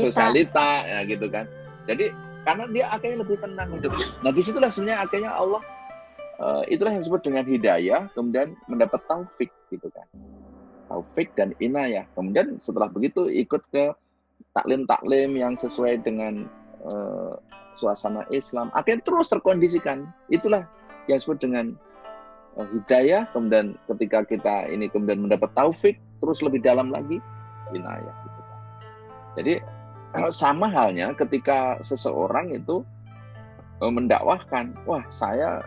sosialita ya gitu kan. Jadi karena dia akhirnya lebih tenang hidup. Nah disitulah sebenarnya akhirnya Allah itulah yang disebut dengan hidayah, kemudian mendapat taufik gitu kan, taufik dan inayah. Kemudian setelah begitu ikut ke taklim yang sesuai dengan suasana Islam, akhirnya terus terkondisikan. Itulah yang disebut dengan hidayah. Kemudian ketika kita ini kemudian mendapat taufik, terus lebih dalam lagi inayah gitu kan. Jadi sama halnya ketika seseorang itu mendakwahkan, wah saya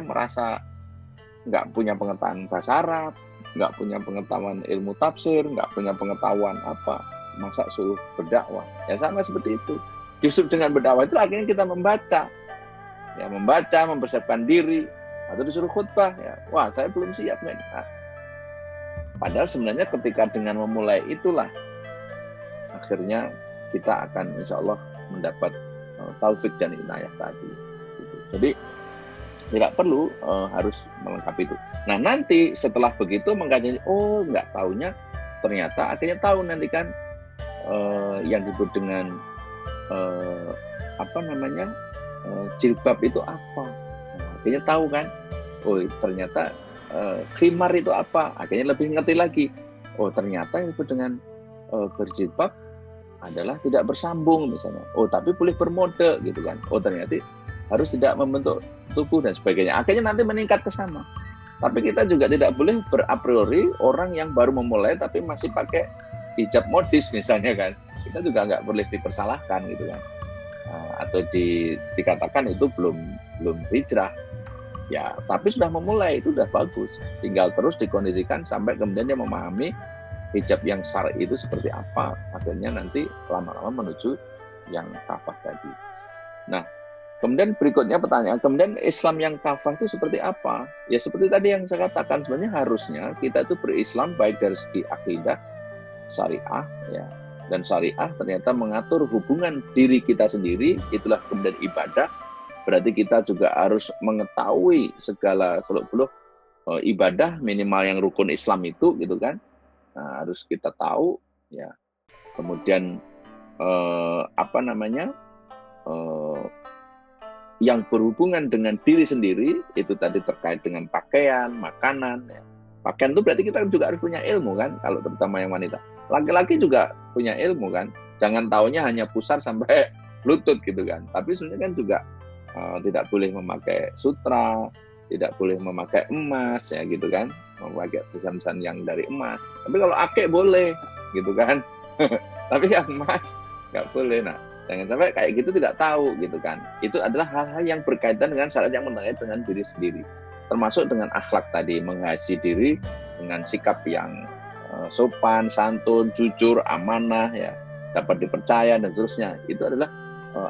merasa nggak punya pengetahuan bahasa Arab, nggak punya pengetahuan ilmu tafsir, nggak punya pengetahuan apa, masa suruh berdakwah. Ya sama seperti itu. Justru dengan berdakwah itu akhirnya kita membaca, mempersiapkan diri, atau disuruh khutbah, ya, wah saya belum siap nih. Nah, padahal sebenarnya ketika dengan memulai itulah akhirnya kita akan insya Allah mendapat taufik dan inayah tadi. Gitu. Jadi tidak perlu harus melengkapi itu. Nah nanti setelah begitu mengkaji, nggak taunya ternyata akhirnya tahu nanti kan yang disebut dengan jilbab itu apa. Nah, akhirnya tahu kan, ternyata khimar itu apa. Akhirnya lebih ngerti lagi. Ternyata yang disebut dengan berjilbab adalah tidak bersambung misalnya. Tapi boleh bermode gitu kan. Ternyata harus tidak membentuk tubuh dan sebagainya. Akhirnya nanti meningkat ke sana. Tapi kita juga tidak boleh a priori orang yang baru memulai tapi masih pakai hijab modis misalnya kan. Kita juga nggak boleh dipersalahkan gitu kan. Atau dikatakan itu belum hijrah. Ya, tapi sudah memulai itu sudah bagus. Tinggal terus dikondisikan sampai kemudian dia memahami hijab yang syar'i itu seperti apa. Akhirnya nanti lama-lama menuju yang kafah tadi. Nah, kemudian berikutnya pertanyaan, kemudian Islam yang kafah itu seperti apa? Ya seperti tadi yang saya katakan, sebenarnya harusnya kita itu berislam baik dari segi akidah, syariah, ya. Dan syariah ternyata mengatur hubungan diri kita sendiri, itulah kemudian ibadah. Berarti kita juga harus mengetahui segala seluk-beluk ibadah minimal yang rukun Islam itu, gitu kan? Nah, harus kita tahu, ya. Kemudian yang berhubungan dengan diri sendiri itu tadi terkait dengan pakaian, makanan. Ya. Pakaian itu berarti kita juga harus punya ilmu kan, kalau terutama yang wanita. Laki-laki juga punya ilmu kan, jangan taunya hanya pusar sampai lutut gitu kan. Tapi sebenarnya kan juga tidak boleh memakai sutra, tidak boleh memakai emas ya gitu kan, memakai pesan-pesan yang dari emas. Tapi kalau akik boleh gitu kan. Tapi yang emas nggak boleh. Nah, jangan sampai kayak gitu tidak tahu gitu kan. Itu adalah hal-hal yang berkaitan dengan syariat yang berkaitan dengan diri sendiri. Termasuk dengan akhlak tadi, mengasihi diri dengan sikap yang sopan, santun, jujur, amanah ya, dapat dipercaya dan seterusnya. Itu adalah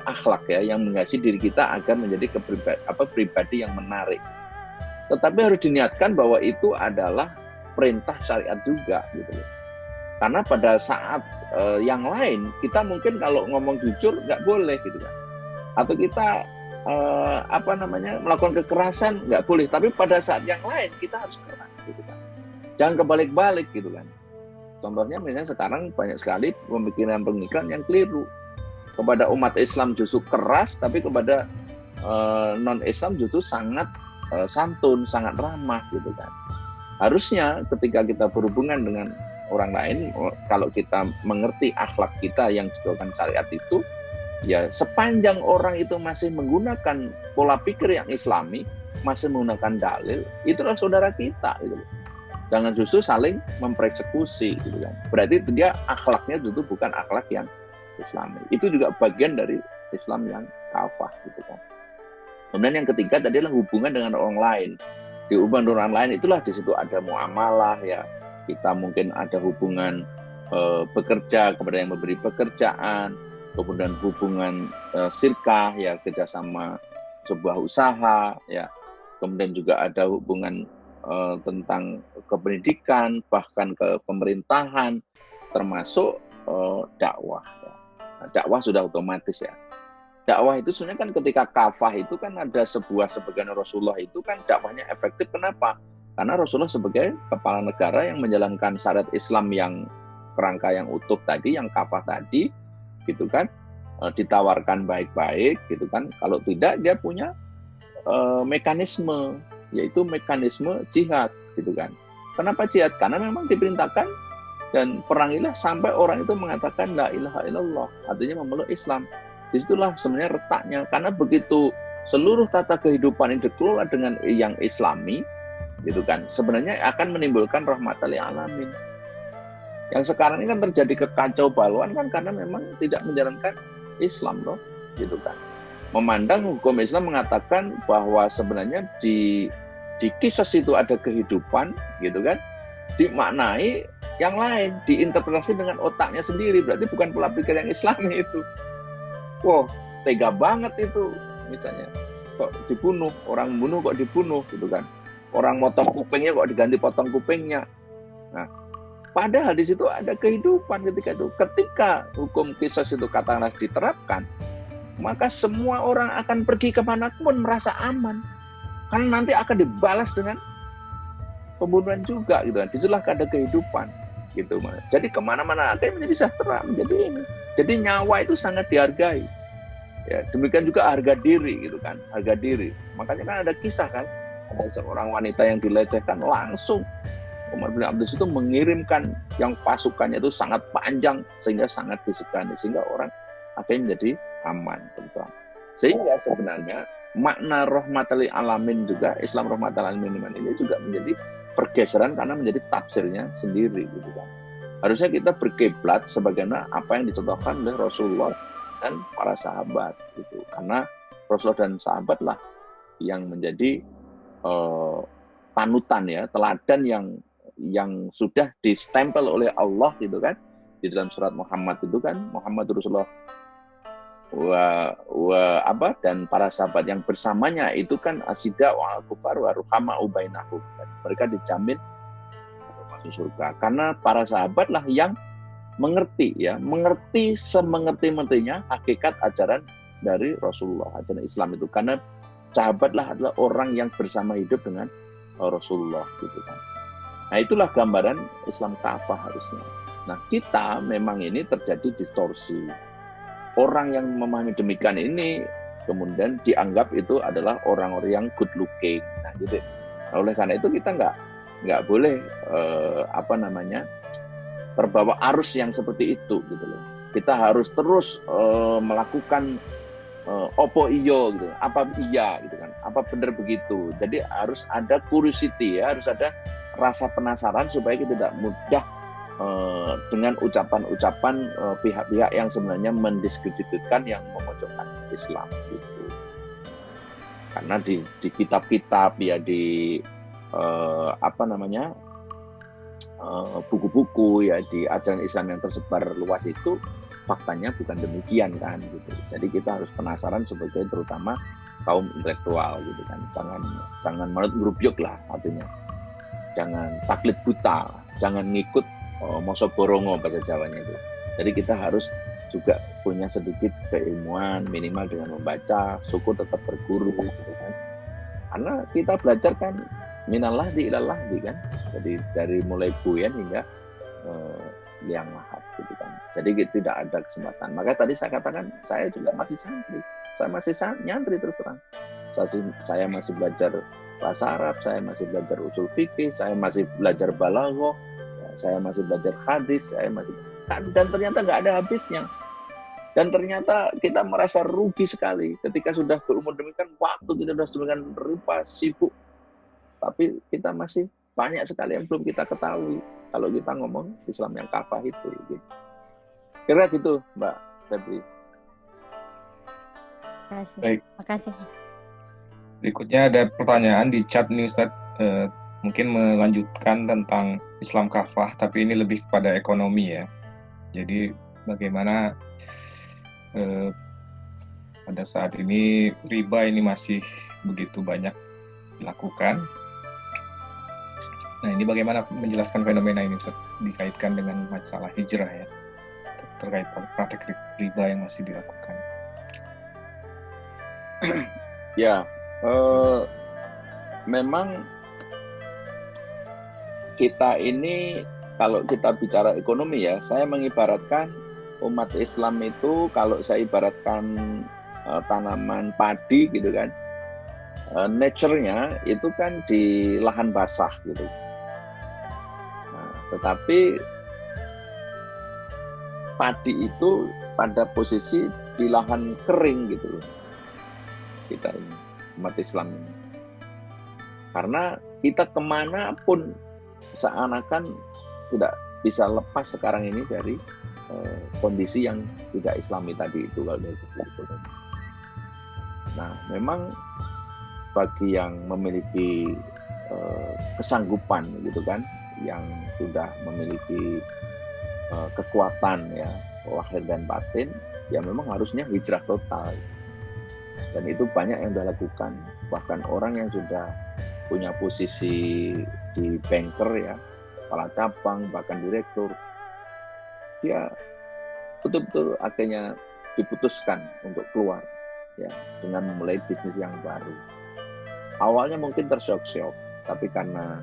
akhlak ya yang mengasihi diri kita agar menjadi pribadi yang menarik. Tetapi harus diniatkan bahwa itu adalah perintah syariat juga gitu loh. Karena pada saat yang lain kita mungkin kalau ngomong jujur nggak boleh gitu kan. Atau kita melakukan kekerasan nggak boleh. Tapi pada saat yang lain kita harus keras gitu kan. Jangan kebalik-balik gitu kan. Contohnya misalnya sekarang banyak sekali pemikiran-pemikiran yang keliru. Kepada umat Islam justru keras, tapi kepada non-Islam justru sangat santun, sangat ramah gitu kan. Harusnya ketika kita berhubungan dengan orang lain, kalau kita mengerti akhlak kita yang dicontohkan syariat itu, ya sepanjang orang itu masih menggunakan pola pikir yang Islami, masih menggunakan dalil, itulah saudara kita gitu. Jangan justru saling mempersekusi gitu kan. Berarti dia akhlaknya justru bukan akhlak yang Islami. Itu juga bagian dari Islam yang kafah gitu kan. Kemudian yang ketiga tadi adalah hubungan dengan orang lain. Di hubungan dengan orang lain itulah di situ ada muamalah ya. Kita mungkin ada hubungan bekerja kepada yang memberi pekerjaan, kemudian hubungan sirkah ya, kerjasama sebuah usaha ya. Kemudian juga ada hubungan tentang kependidikan, bahkan ke pemerintahan, termasuk dakwah ya. Nah, dakwah sudah otomatis ya. Dakwah itu sebenarnya kan ketika kafah itu kan ada sebagian Rasulullah itu kan dakwahnya efektif. Kenapa? Karena Rasulullah sebagai kepala negara yang menjalankan syariat Islam yang kerangka yang utuh tadi, yang kafah tadi, gitu kan, ditawarkan baik-baik, gitu kan. Kalau tidak dia punya mekanisme, yaitu mekanisme jihad, gitu kan. Kenapa jihad? Karena memang diperintahkan dan perangilah sampai orang itu mengatakan la ilaha illallah, artinya memeluk Islam. Disitulah sebenarnya retaknya, karena begitu seluruh tata kehidupan ini dikelola dengan yang Islami, gitu kan, sebenarnya akan menimbulkan rahmatan lil alamin. Yang sekarang ini kan terjadi kekacau baluan kan karena memang tidak menjalankan Islam loh, gitu kan. Memandang hukum Islam mengatakan bahwa sebenarnya di kisos itu ada kehidupan, gitu kan, dimaknai yang lain, diinterpretasi dengan otaknya sendiri, berarti bukan pola pikir yang Islami itu. Wow, tega banget itu. Misalnya, kok dibunuh, orang bunuh kok dibunuh, gitu kan. Orang motong kupingnya kok diganti potong kupingnya. Nah, padahal di situ ada kehidupan ketika itu. Ketika hukum kisos itu katakanlah diterapkan, maka semua orang akan pergi kemanapun merasa aman. Karena nanti akan dibalas dengan pembunuhan juga, gitu kan. Disitulah ada kehidupan, gitu. Jadi kemana-mana akan menjadi sejahtera, menjadi ini. Jadi nyawa itu sangat dihargai. Ya, demikian juga harga diri, gitu kan, harga diri. Makanya kan ada kisah kan, ada seorang wanita yang dilecehkan, langsung Umar bin Abdul Aziz itu mengirimkan yang pasukannya itu sangat panjang sehingga sangat disegani, sehingga orang akhirnya menjadi aman, tentu. Sehingga sebenarnya makna rahmatal lil alamin juga, Islam rahmatal lil alamin ini juga menjadi pergeseran karena menjadi tafsirnya sendiri, gitu kan. Harusnya kita berkiblat sebagaimana apa yang dicontohkan oleh Rasulullah dan para sahabat, gitu. Karena Rasulullah dan sahabatlah yang menjadi panutan ya, teladan yang sudah distempel oleh Allah, gitu kan. Di dalam surat Muhammad itu kan, Muhammad Rasulullah dan para sahabat yang bersamanya itu kan asida wa al-kufar wa ruhama ubainahum. Mereka dijamin masuk surga karena para sahabatlah yang mengerti semengerti-mengertinya hakikat ajaran dari Rasulullah, ajaran Islam itu. Karena sahabatlah adalah orang yang bersama hidup dengan Rasulullah, gitu kan. Nah, itulah gambaran Islam kafah harusnya. Nah, kita memang ini terjadi distorsi. Orang yang memahami demikian ini kemudian dianggap itu adalah orang-orang yang good looking. Nah, gitu. Nah, oleh karena itu kita nggak boleh terbawa arus yang seperti itu, gitu loh. Kita harus terus melakukan opo iyo gitu, apa iya gitu kan, apa benar begitu. Jadi harus ada curiosity ya, harus ada rasa penasaran supaya kita tidak mudah dengan ucapan-ucapan pihak-pihak yang sebenarnya mendiskreditkan, yang memojokkan Islam gitu. Karena di kitab-kitab ya, di buku-buku ya, di ajaran Islam yang tersebar luas itu faktanya bukan demikian kan gitu. Jadi kita harus penasaran sebagai terutama kaum intelektual gitu kan. Jangan menurut grubyuk lah artinya. Jangan taklid buta, jangan ngikut moso borongo bahasa Jawanya itu. Jadi kita harus juga punya sedikit keilmuan minimal dengan membaca, syukur tetap berguru gitu kan. Karena kita belajar kan minallah di ilallah kan. Jadi dari mulai buyan hingga liang lahat gitu kan. Jadi tidak ada kesempatan. Maka tadi saya katakan saya juga masih santri. Saya masih nyantri terus terang. Saya masih belajar bahasa Arab, saya masih belajar usul fikih, saya masih belajar balaghah, saya masih belajar hadis, dan ternyata nggak ada habisnya. Dan ternyata kita merasa rugi sekali ketika sudah berumur demikian, waktu kita sudah sedemikian rupa sibuk, tapi kita masih banyak sekali yang belum kita ketahui kalau kita ngomong Islam yang kafah itu. Gitu. Kira gitu, Mbak Febri. Baik. Makasih. Berikutnya ada pertanyaan di chat nih Ustaz. Mungkin melanjutkan tentang Islam kafah, tapi ini lebih kepada ekonomi ya. Jadi bagaimana pada saat ini riba ini masih begitu banyak dilakukan. Nah, ini bagaimana menjelaskan fenomena ini Ustaz, dikaitkan dengan masalah hijrah ya, terkait praktek riba yang masih dilakukan. Ya, memang kita ini kalau kita bicara ekonomi ya, saya mengibaratkan umat Islam itu, kalau saya ibaratkan tanaman padi gitu kan, nature-nya itu kan di lahan basah gitu. Nah, tetapi padi itu pada posisi di lahan kering gitu loh. Kita ini, umat Islam ini. Karena kita kemanapun seakan-akan tidak bisa lepas sekarang ini dari kondisi yang tidak Islami tadi itu kalau dari segi ekonomi. Nah, memang bagi yang memiliki kesanggupan gitu kan, yang sudah memiliki kekuatan ya lahir dan batin, ya memang harusnya hijrah total. Dan itu banyak yang sudah lakukan, bahkan orang yang sudah punya posisi di banker ya, kepala cabang, bahkan direktur, dia betul-betul akhirnya diputuskan untuk keluar ya, dengan memulai bisnis yang baru. Awalnya mungkin tersyok-syok, tapi karena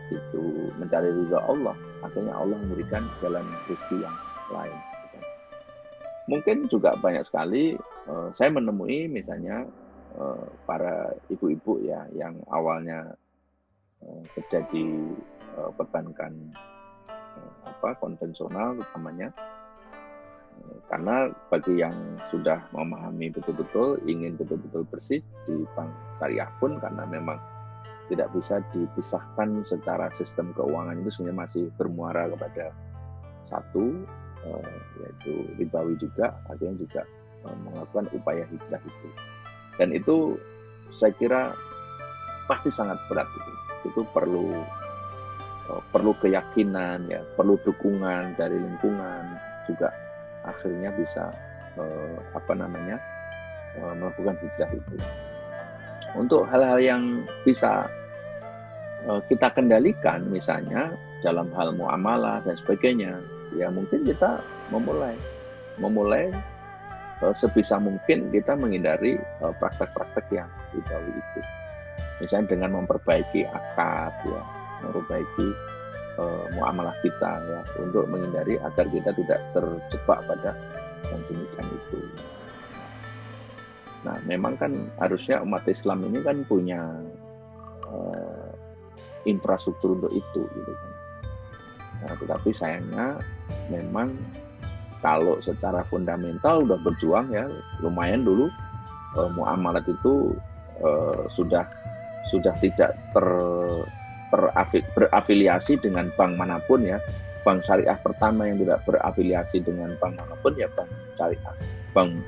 itu mencari ridha Allah, akhirnya Allah memberikan jalan rezeki yang lain. Mungkin juga banyak sekali saya menemui misalnya para ibu-ibu ya, yang awalnya kerja di perbankan konvensional utamanya, karena bagi yang sudah memahami betul-betul, ingin betul-betul bersih di bank syariah pun, karena memang tidak bisa dipisahkan secara sistem keuangan itu sebenarnya masih bermuara kepada satu, yaitu ribawi juga, artinya juga melakukan upaya hijrah itu. Dan itu saya kira pasti sangat berat itu. Itu perlu keyakinan ya, perlu dukungan dari lingkungan juga, akhirnya bisa melakukan hijrah itu. Untuk hal-hal yang bisa kita kendalikan, misalnya dalam hal muamalah dan sebagainya, ya mungkin kita memulai sebisa mungkin kita menghindari praktek-praktek yang ribawi itu. Misalnya dengan memperbaiki akad ya, memperbaiki muamalah kita ya, untuk menghindari agar kita tidak terjebak pada yang demikian itu. Nah, memang kan harusnya umat Islam ini kan punya infrastruktur untuk itu gitu kan. Nah, tetapi sayangnya memang kalau secara fundamental udah berjuang ya lumayan dulu, muamalat itu sudah tidak berafiliasi dengan bank manapun ya. Bank syariah pertama yang tidak berafiliasi dengan bank manapun ya bank syariah, bank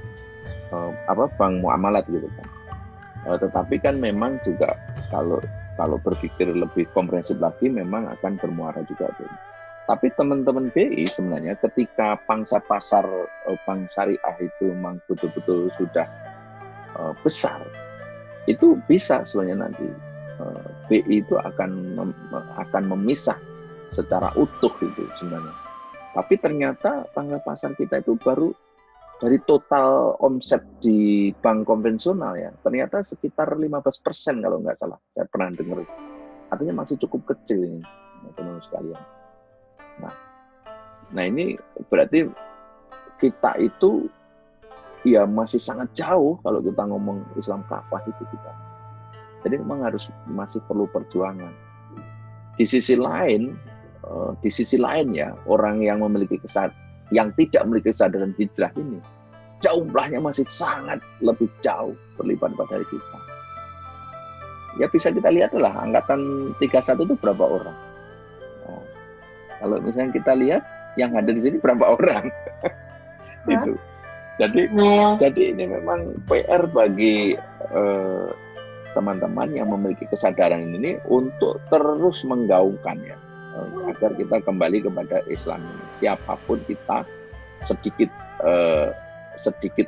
muamalat gitu kan. Tetapi kan memang juga kalau berpikir lebih komprehensif lagi memang akan bermuara juga. Tapi teman-teman BI sebenarnya ketika pangsa pasar bank syariah itu memang betul-betul sudah besar, itu bisa sebenarnya nanti BI itu akan memisah secara utuh itu sebenarnya. Tapi ternyata pangsa pasar kita itu baru dari total omset di bank konvensional ya, ternyata sekitar 15% kalau nggak salah, saya pernah dengar. Artinya masih cukup kecil ini, teman-teman sekalian. Nah ini berarti kita itu ya masih sangat jauh kalau kita ngomong Islam kafah itu kita. Jadi memang masih perlu perjuangan. Di sisi lain ya orang yang tidak memiliki kesadaran hijrah ini jumlahnya masih sangat lebih jauh berlipat-lipat dari kita. Ya bisa kita lihat lah angkatan 31 itu berapa orang. Nah, kalau misalnya kita lihat yang ada di sini berapa orang. Itu. Jadi ini memang PR bagi teman-teman yang memiliki kesadaran ini untuk terus menggaungkan ya, agar kita kembali kepada Islam ini. Siapapun kita, sedikit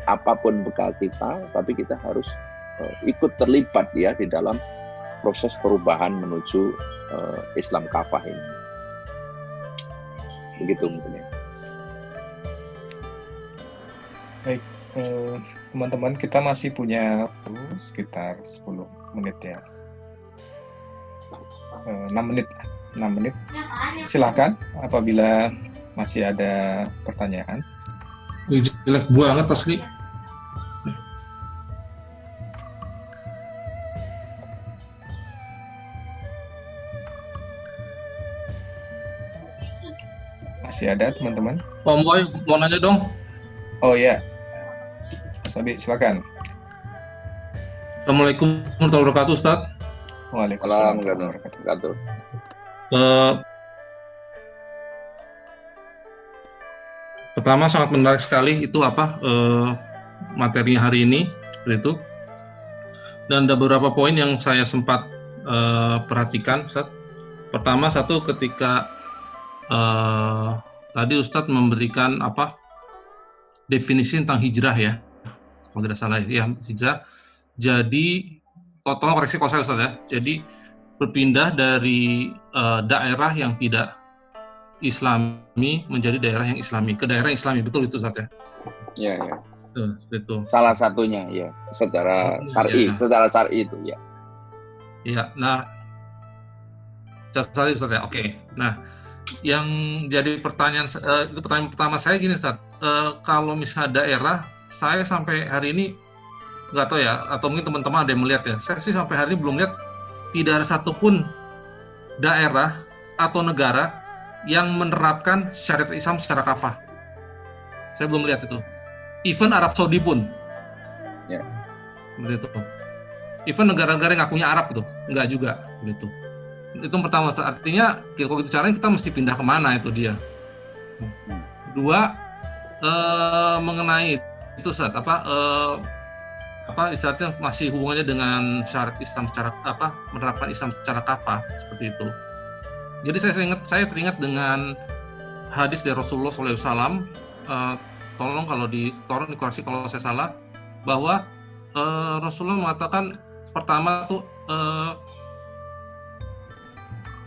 apapun bekal kita, tapi kita harus ikut terlibat ya di dalam proses perubahan menuju Islam kafah ini. Begitu mungkin ya. Baik, teman-teman, kita masih punya sekitar 10 menit ya. 6 menit. Silakan apabila masih ada pertanyaan. Jelek banget asli. Masih ada teman-teman? Om Boy, mau nanya dong. Oh ya, Mas Abi, silakan. Assalamualaikum warahmatullahi wabarakatuh, Ustaz. Waalaikumsalam warahmatullahi wabarakatuh. Pertama sangat menarik sekali itu materinya hari ini seperti itu. Dan ada beberapa poin yang saya sempat perhatikan, Ustaz. Pertama ketika tadi Ustaz memberikan definisi tentang hijrah ya, kalau tidak salah ya, hijrah. Jadi tolong koreksi kalau saya Ustaz ya. Jadi berpindah dari daerah yang tidak Islami menjadi daerah yang Islami, ke daerah yang Islami, betul itu Ustaz ya? Iya, ya. Betul. Salah satunya ya, secara syar'i, secara syar'i itu ya. Iya, nah, secara syar'i Ustaz ya, oke. Nah, yang jadi pertanyaan itu pertanyaan pertama saya gini Ustaz, kalau misalnya daerah, saya sampai hari ini nggak tahu ya, atau mungkin teman-teman ada yang melihat ya, saya sih sampai hari ini belum lihat tidak ada satupun daerah atau negara yang menerapkan syariat Islam secara kafah. Saya belum lihat itu. Even Arab Saudi pun. Ya. Begitu. Even negara-negara yang ngakunya Arab itu, enggak juga. Begitu. Itu pertama. Artinya kalau gitu caranya kita mesti pindah kemana itu dia. Kedua, mengenai itu Ustaz, istilahnya masih hubungannya dengan syariat Islam secara menerapkan Islam secara kafah seperti itu. Jadi saya teringat dengan hadis dari Rasulullah SAW. Tolong dikoreksi kalau saya salah, bahwa Rasulullah mengatakan pertama tuh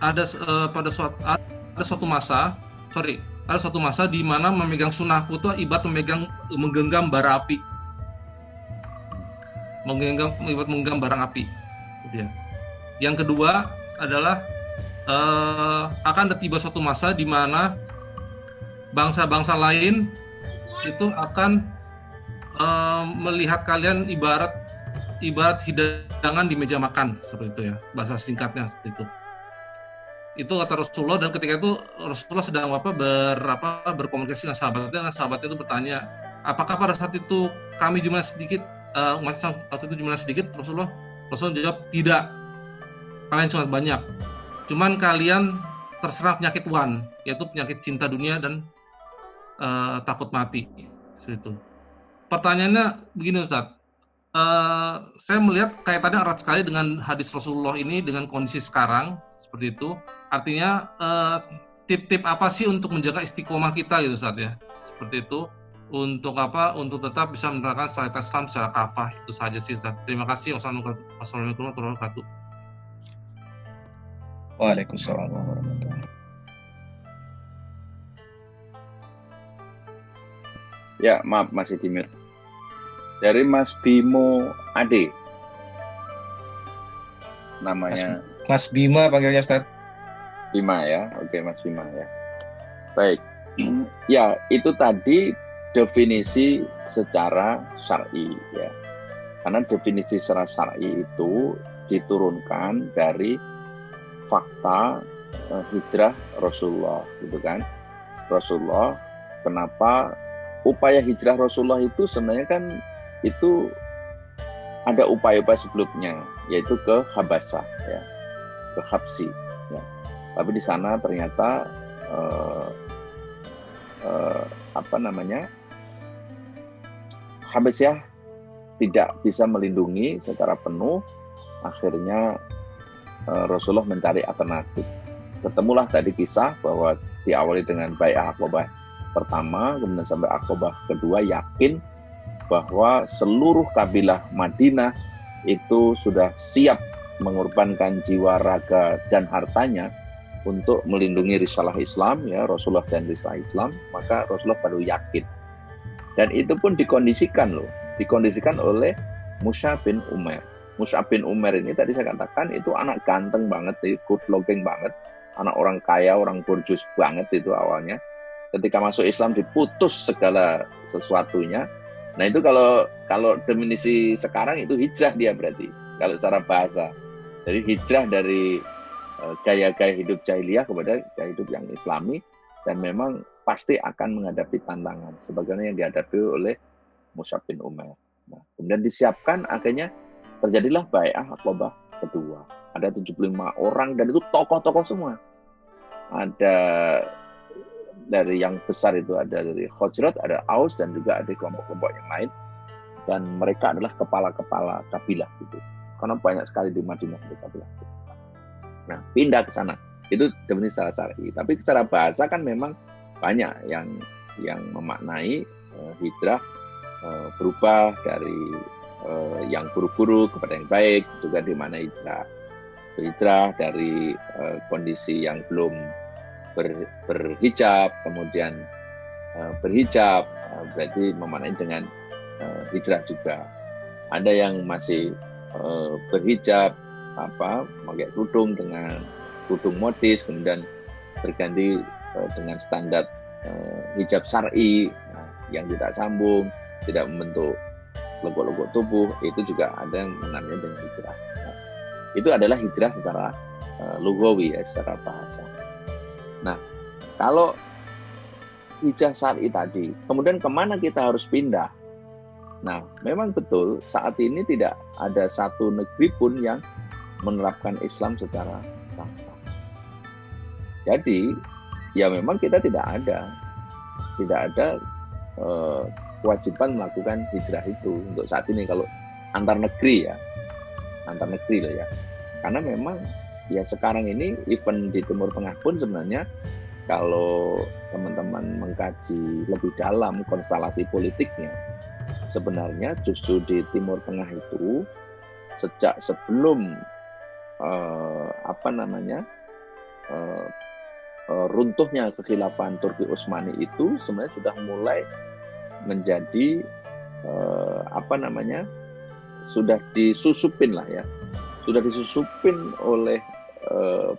ada suatu masa di mana memegang sunnahku itu ibarat menggenggam bara api. Menggenggam barang api. Itu dia. Yang kedua adalah akan tiba suatu masa di mana bangsa-bangsa lain itu akan melihat kalian ibarat hidangan di meja makan, seperti itu ya, bahasa singkatnya seperti itu. Itu kata Rasulullah, dan ketika itu Rasulullah sedang berkomunikasi dengan sahabatnya itu bertanya, apakah pada saat itu kami jumlah sedikit, umat Islam waktu itu jumlah sedikit? Rasulullah jawab, tidak, kalian cuma banyak, cuman kalian terserang penyakit wan, yaitu penyakit cinta dunia dan takut mati. Itu pertanyaannya begini, Ustadz. Saya melihat kaitannya erat sekali dengan hadis Rasulullah ini dengan kondisi sekarang seperti itu. Artinya tip-tip apa sih untuk menjaga istiqomah kita gitu, Ustadz, ya? Seperti itu. Untuk apa? Untuk tetap bisa menerapkan syariat Islam secara kafah. Itu saja sih, Ustadz. Terima kasih. Wassalamualaikum warahmatullahi wabarakatuh. Waalaikumsalam warahmatullahi wabarakatuh. Ya, maaf masih di mute. Dari Mas Bimo Ade. Namanya Mas Bima panggilnya, Ustaz. Bima ya. Oke, Mas Bima ya. Baik. Ya, itu tadi definisi secara syar'i ya. Karena definisi secara syar'i itu diturunkan dari fakta hijrah Rasulullah, gitu kan. Rasulullah, kenapa upaya hijrah Rasulullah itu sebenarnya kan itu ada upaya-upaya sebelumnya, yaitu ke Habasah ya, ke Habsi ya. Tapi di sana ternyata Habasyah tidak bisa melindungi secara penuh. Akhirnya Rasulullah mencari alternatif. Ketemulah tadi kisah bahwa diawali dengan Bai'ah Aqabah pertama, kemudian sampai Aqabah kedua, yakin bahwa seluruh kabilah Madinah itu sudah siap mengorbankan jiwa, raga, dan hartanya untuk melindungi risalah Islam, ya, Rasulullah dan risalah Islam. Maka Rasulullah baru yakin. Dan itu pun dikondisikan oleh Mus'ab bin Umair. Mus'ab bin Umair ini tadi saya katakan itu anak ganteng banget, good looking banget, anak orang kaya, orang borjus banget itu awalnya. Ketika masuk Islam diputus segala sesuatunya. Nah itu kalau definisi sekarang itu hijrah dia berarti, kalau secara bahasa. Jadi hijrah dari gaya-gaya hidup jahiliyah kepada gaya hidup yang Islami, dan memang pasti akan menghadapi tantangan sebagaimana yang dihadapi oleh Mus'ab bin Umair. Nah, kemudian disiapkan, akhirnya terjadilah Bai'ah Aqabah kedua. Ada 75 orang dan itu tokoh-tokoh semua. Ada dari yang besar itu ada dari Khazraj, ada Aus, dan juga ada kelompok-kelompok yang lain. Dan mereka adalah kepala-kepala kabilah gitu. Karena banyak sekali di Madinah itu kabilah. Nah, pindah ke sana. Itu definisi secara syar'i. Tapi secara bahasa kan memang banyak yang memaknai hijrah berubah dari yang buruk-buruk kepada yang baik, juga di mana hijrah dari kondisi yang belum berhijab, kemudian berhijab, berarti memaknai dengan hijrah juga. Ada yang masih berhijab, pakai kerudung dengan kerudung modis, kemudian berganti dengan standar hijab syar'i yang tidak sambung, tidak membentuk logok-logok tubuh. Itu juga ada yang mengenai dengan hijrah. Nah, itu adalah hijrah secara lugawi ya, secara bahasa. Nah, kalau hijrah syar'i tadi, kemudian kemana kita harus pindah? Nah, memang betul saat ini tidak ada satu negeri pun yang menerapkan Islam secara kafah. Jadi, ya memang kita tidak ada kewajiban melakukan hijrah itu untuk saat ini kalau antar negeri loh ya. Karena memang ya sekarang ini event di Timur Tengah pun sebenarnya kalau teman-teman mengkaji lebih dalam konstelasi politiknya, sebenarnya justru di Timur Tengah itu sejak sebelum runtuhnya kekhilafan Turki Utsmani itu sebenarnya sudah mulai menjadi sudah disusupin oleh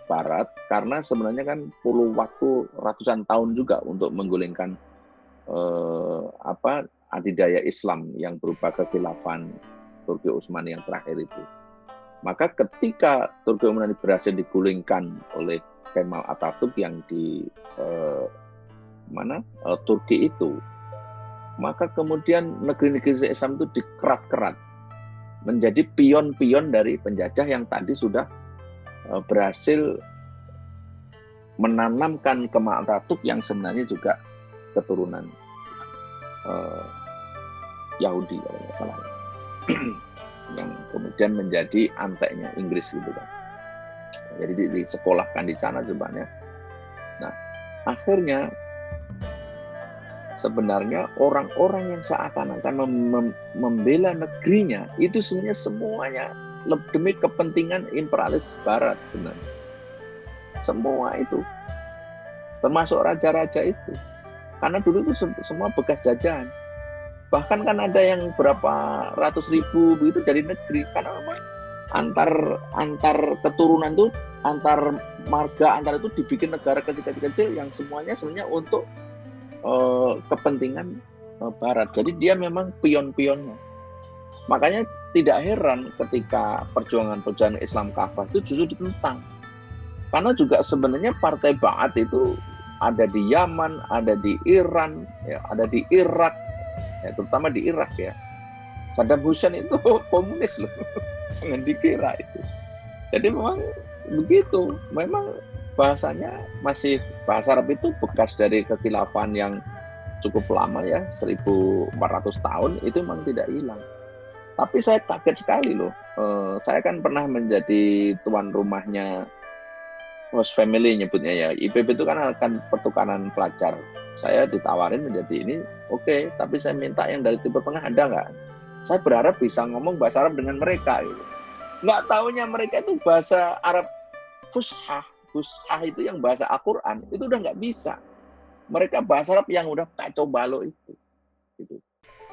Barat, karena sebenarnya kan perlu waktu ratusan tahun juga untuk menggulingkan adidaya Islam yang berupa kekhilafan Turki Utsmani yang terakhir itu. Maka ketika Turki Utsmani berhasil digulingkan oleh Kemal Atatürk yang di Turki itu, maka kemudian negeri-negeri Islam itu dikerat-kerat menjadi pion-pion dari penjajah yang tadi sudah berhasil menanamkan Kemal Atatürk yang sebenarnya juga keturunan Yahudi kalau nggak salah, yang kemudian menjadi anteknya Inggris gitu kan. Jadi disekolahkan di sana sebenarnya. Nah, akhirnya sebenarnya orang-orang yang seakan-akan membela negerinya itu semuanya demi kepentingan imperialis Barat sebenarnya. Semua itu, termasuk raja-raja itu, karena dulu itu semua bekas jajahan. Bahkan kan ada yang berapa ratus ribu begitu dari negeri, karena memang antar keturunan itu, antar marga, antar itu dibikin negara kecil-kecil yang semuanya sebenarnya untuk kepentingan Barat. Jadi dia memang pion-pionnya. Makanya tidak heran ketika perjuangan Islam kafah itu justru ditentang. Karena juga sebenarnya partai Ba'ath itu ada di Yaman, ada di Iran, ya, ada di Irak, ya, terutama di Irak ya. Saddam Hussein itu komunis loh, jangan dikira itu. Jadi memang begitu, memang bahasanya masih, bahasa Arab itu bekas dari kekhilafan yang cukup lama ya, 1400 tahun, itu memang tidak hilang. Tapi saya kaget sekali loh, saya kan pernah menjadi tuan rumahnya host family nyebutnya ya. IPB itu kan akan pertukaran pelajar. Saya ditawarin menjadi ini, oke, tapi saya minta yang dari Timur Tengah ada nggak? Saya berharap bisa ngomong bahasa Arab dengan mereka. Gitu. Nggak taunya mereka itu bahasa Arab Fushah. Fushah itu yang bahasa Al-Quran, itu udah nggak bisa. Mereka bahasa Arab yang udah kacau balau itu. Gitu.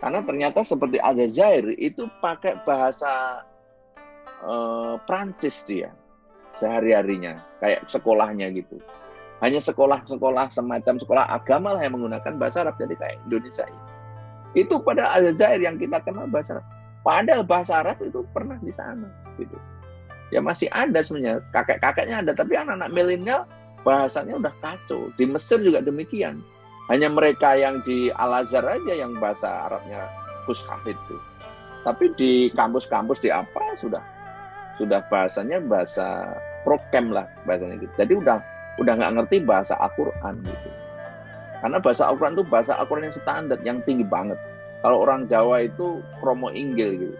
Karena ternyata seperti Al-Jazair itu pakai bahasa Prancis dia. Sehari-harinya, kayak sekolahnya gitu. Hanya sekolah-sekolah semacam sekolah agama lah yang menggunakan bahasa Arab, jadi kayak Indonesia ini. Itu pada Al-Jazair yang kita kenal bahasa Arab. Padahal bahasa Arab itu pernah di sana, gitu. Ya masih ada sebenarnya, kakek-kakeknya ada, tapi anak-anak milenial bahasanya udah kacau. Di Mesir juga demikian. Hanya mereka yang di Al-Azhar aja yang bahasa Arabnya fushah itu. Tapi di kampus-kampus di apa sudah bahasanya bahasa prokem lah bahasanya gitu. Jadi udah nggak ngerti bahasa Al-Quran gitu. Karena bahasa Al-Quran itu bahasa Al-Quran yang standar, yang tinggi banget. Kalau orang Jawa itu kromo inggil gitu.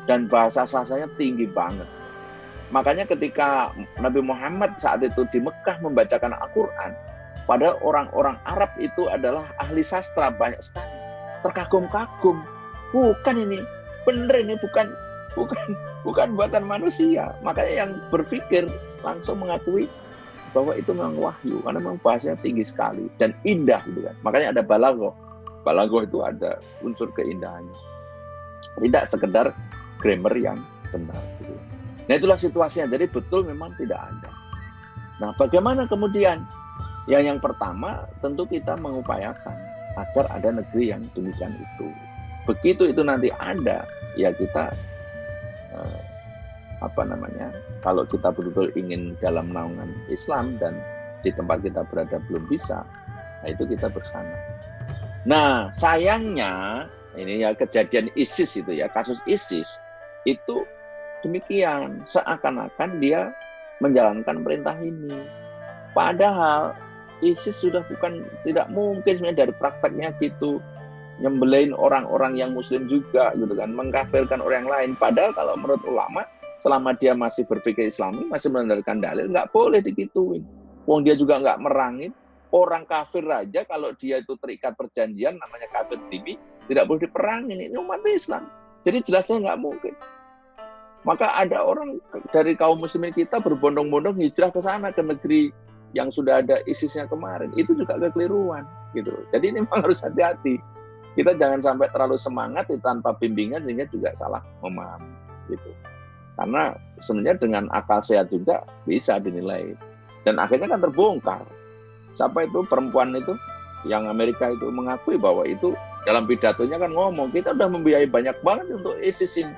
Dan bahasa sasanya tinggi banget. Makanya ketika Nabi Muhammad saat itu di Mekah membacakan Al-Quran, padahal orang-orang Arab itu adalah ahli sastra banyak sekali. Terkagum-kagum. Bukan ini, bener ini bukan buatan manusia. Makanya yang berpikir langsung mengakui bahwa itu memang wahyu, karena memang bahasanya tinggi sekali dan indah gitu kan. Makanya ada balaghah. Balaghah itu ada unsur keindahannya. Tidak sekedar grammar yang benar gitu. Nah itulah situasinya. Jadi betul memang tidak ada. Nah bagaimana kemudian? Yang pertama tentu kita mengupayakan agar ada negeri yang demikian itu. Begitu itu nanti ada, ya kita kalau kita betul-betul ingin dalam naungan Islam dan di tempat kita berada belum bisa, nah itu kita bersama. Nah sayangnya ini ya kejadian ISIS itu ya, kasus ISIS itu demikian, seakan-akan dia menjalankan perintah ini. Padahal ISIS sudah tidak mungkin sebenarnya dari prakteknya gitu, nyembelin orang-orang yang muslim juga gitu kan, mengkafirkan orang yang lain. Padahal kalau menurut ulama, selama dia masih berpikir Islami, masih mengandalkan dalil, nggak boleh digituin. Wong dia juga nggak merangin. Orang kafir aja kalau dia itu terikat perjanjian, namanya kafir dhimmi, tidak boleh diperangin. Ini umat Islam. Jadi jelasnya nggak mungkin. Maka ada orang dari kaum muslimin kita berbondong-bondong hijrah ke sana, ke negeri yang sudah ada ISIS-nya kemarin. Itu juga kekeliruan gitu. Jadi ini memang harus hati-hati. Kita jangan sampai terlalu semangat tanpa bimbingan sehingga juga salah memahami gitu. Karena sebenarnya dengan akal sehat juga bisa dinilai. Dan akhirnya kan terbongkar. Siapa itu perempuan itu yang Amerika itu mengakui bahwa itu dalam pidatonya kan ngomong kita udah membiayai banyak banget untuk ISIS ini.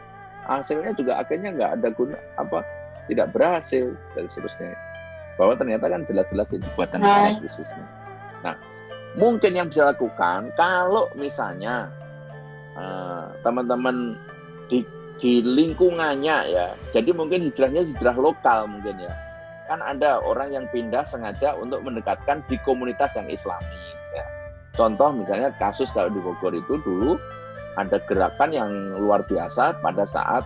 Hasilnya juga akhirnya nggak ada guna tidak berhasil dan seterusnya. bahwa ternyata kan jelas-jelas itu buatan fanatisme. Nah, mungkin yang bisa lakukan kalau misalnya teman-teman di lingkungannya ya, jadi mungkin hijrahnya hijrah lokal mungkin ya, kan ada orang yang pindah sengaja untuk mendekatkan di komunitas yang Islami ya. Contoh misalnya kasus kalau di Bogor itu dulu ada gerakan yang luar biasa pada saat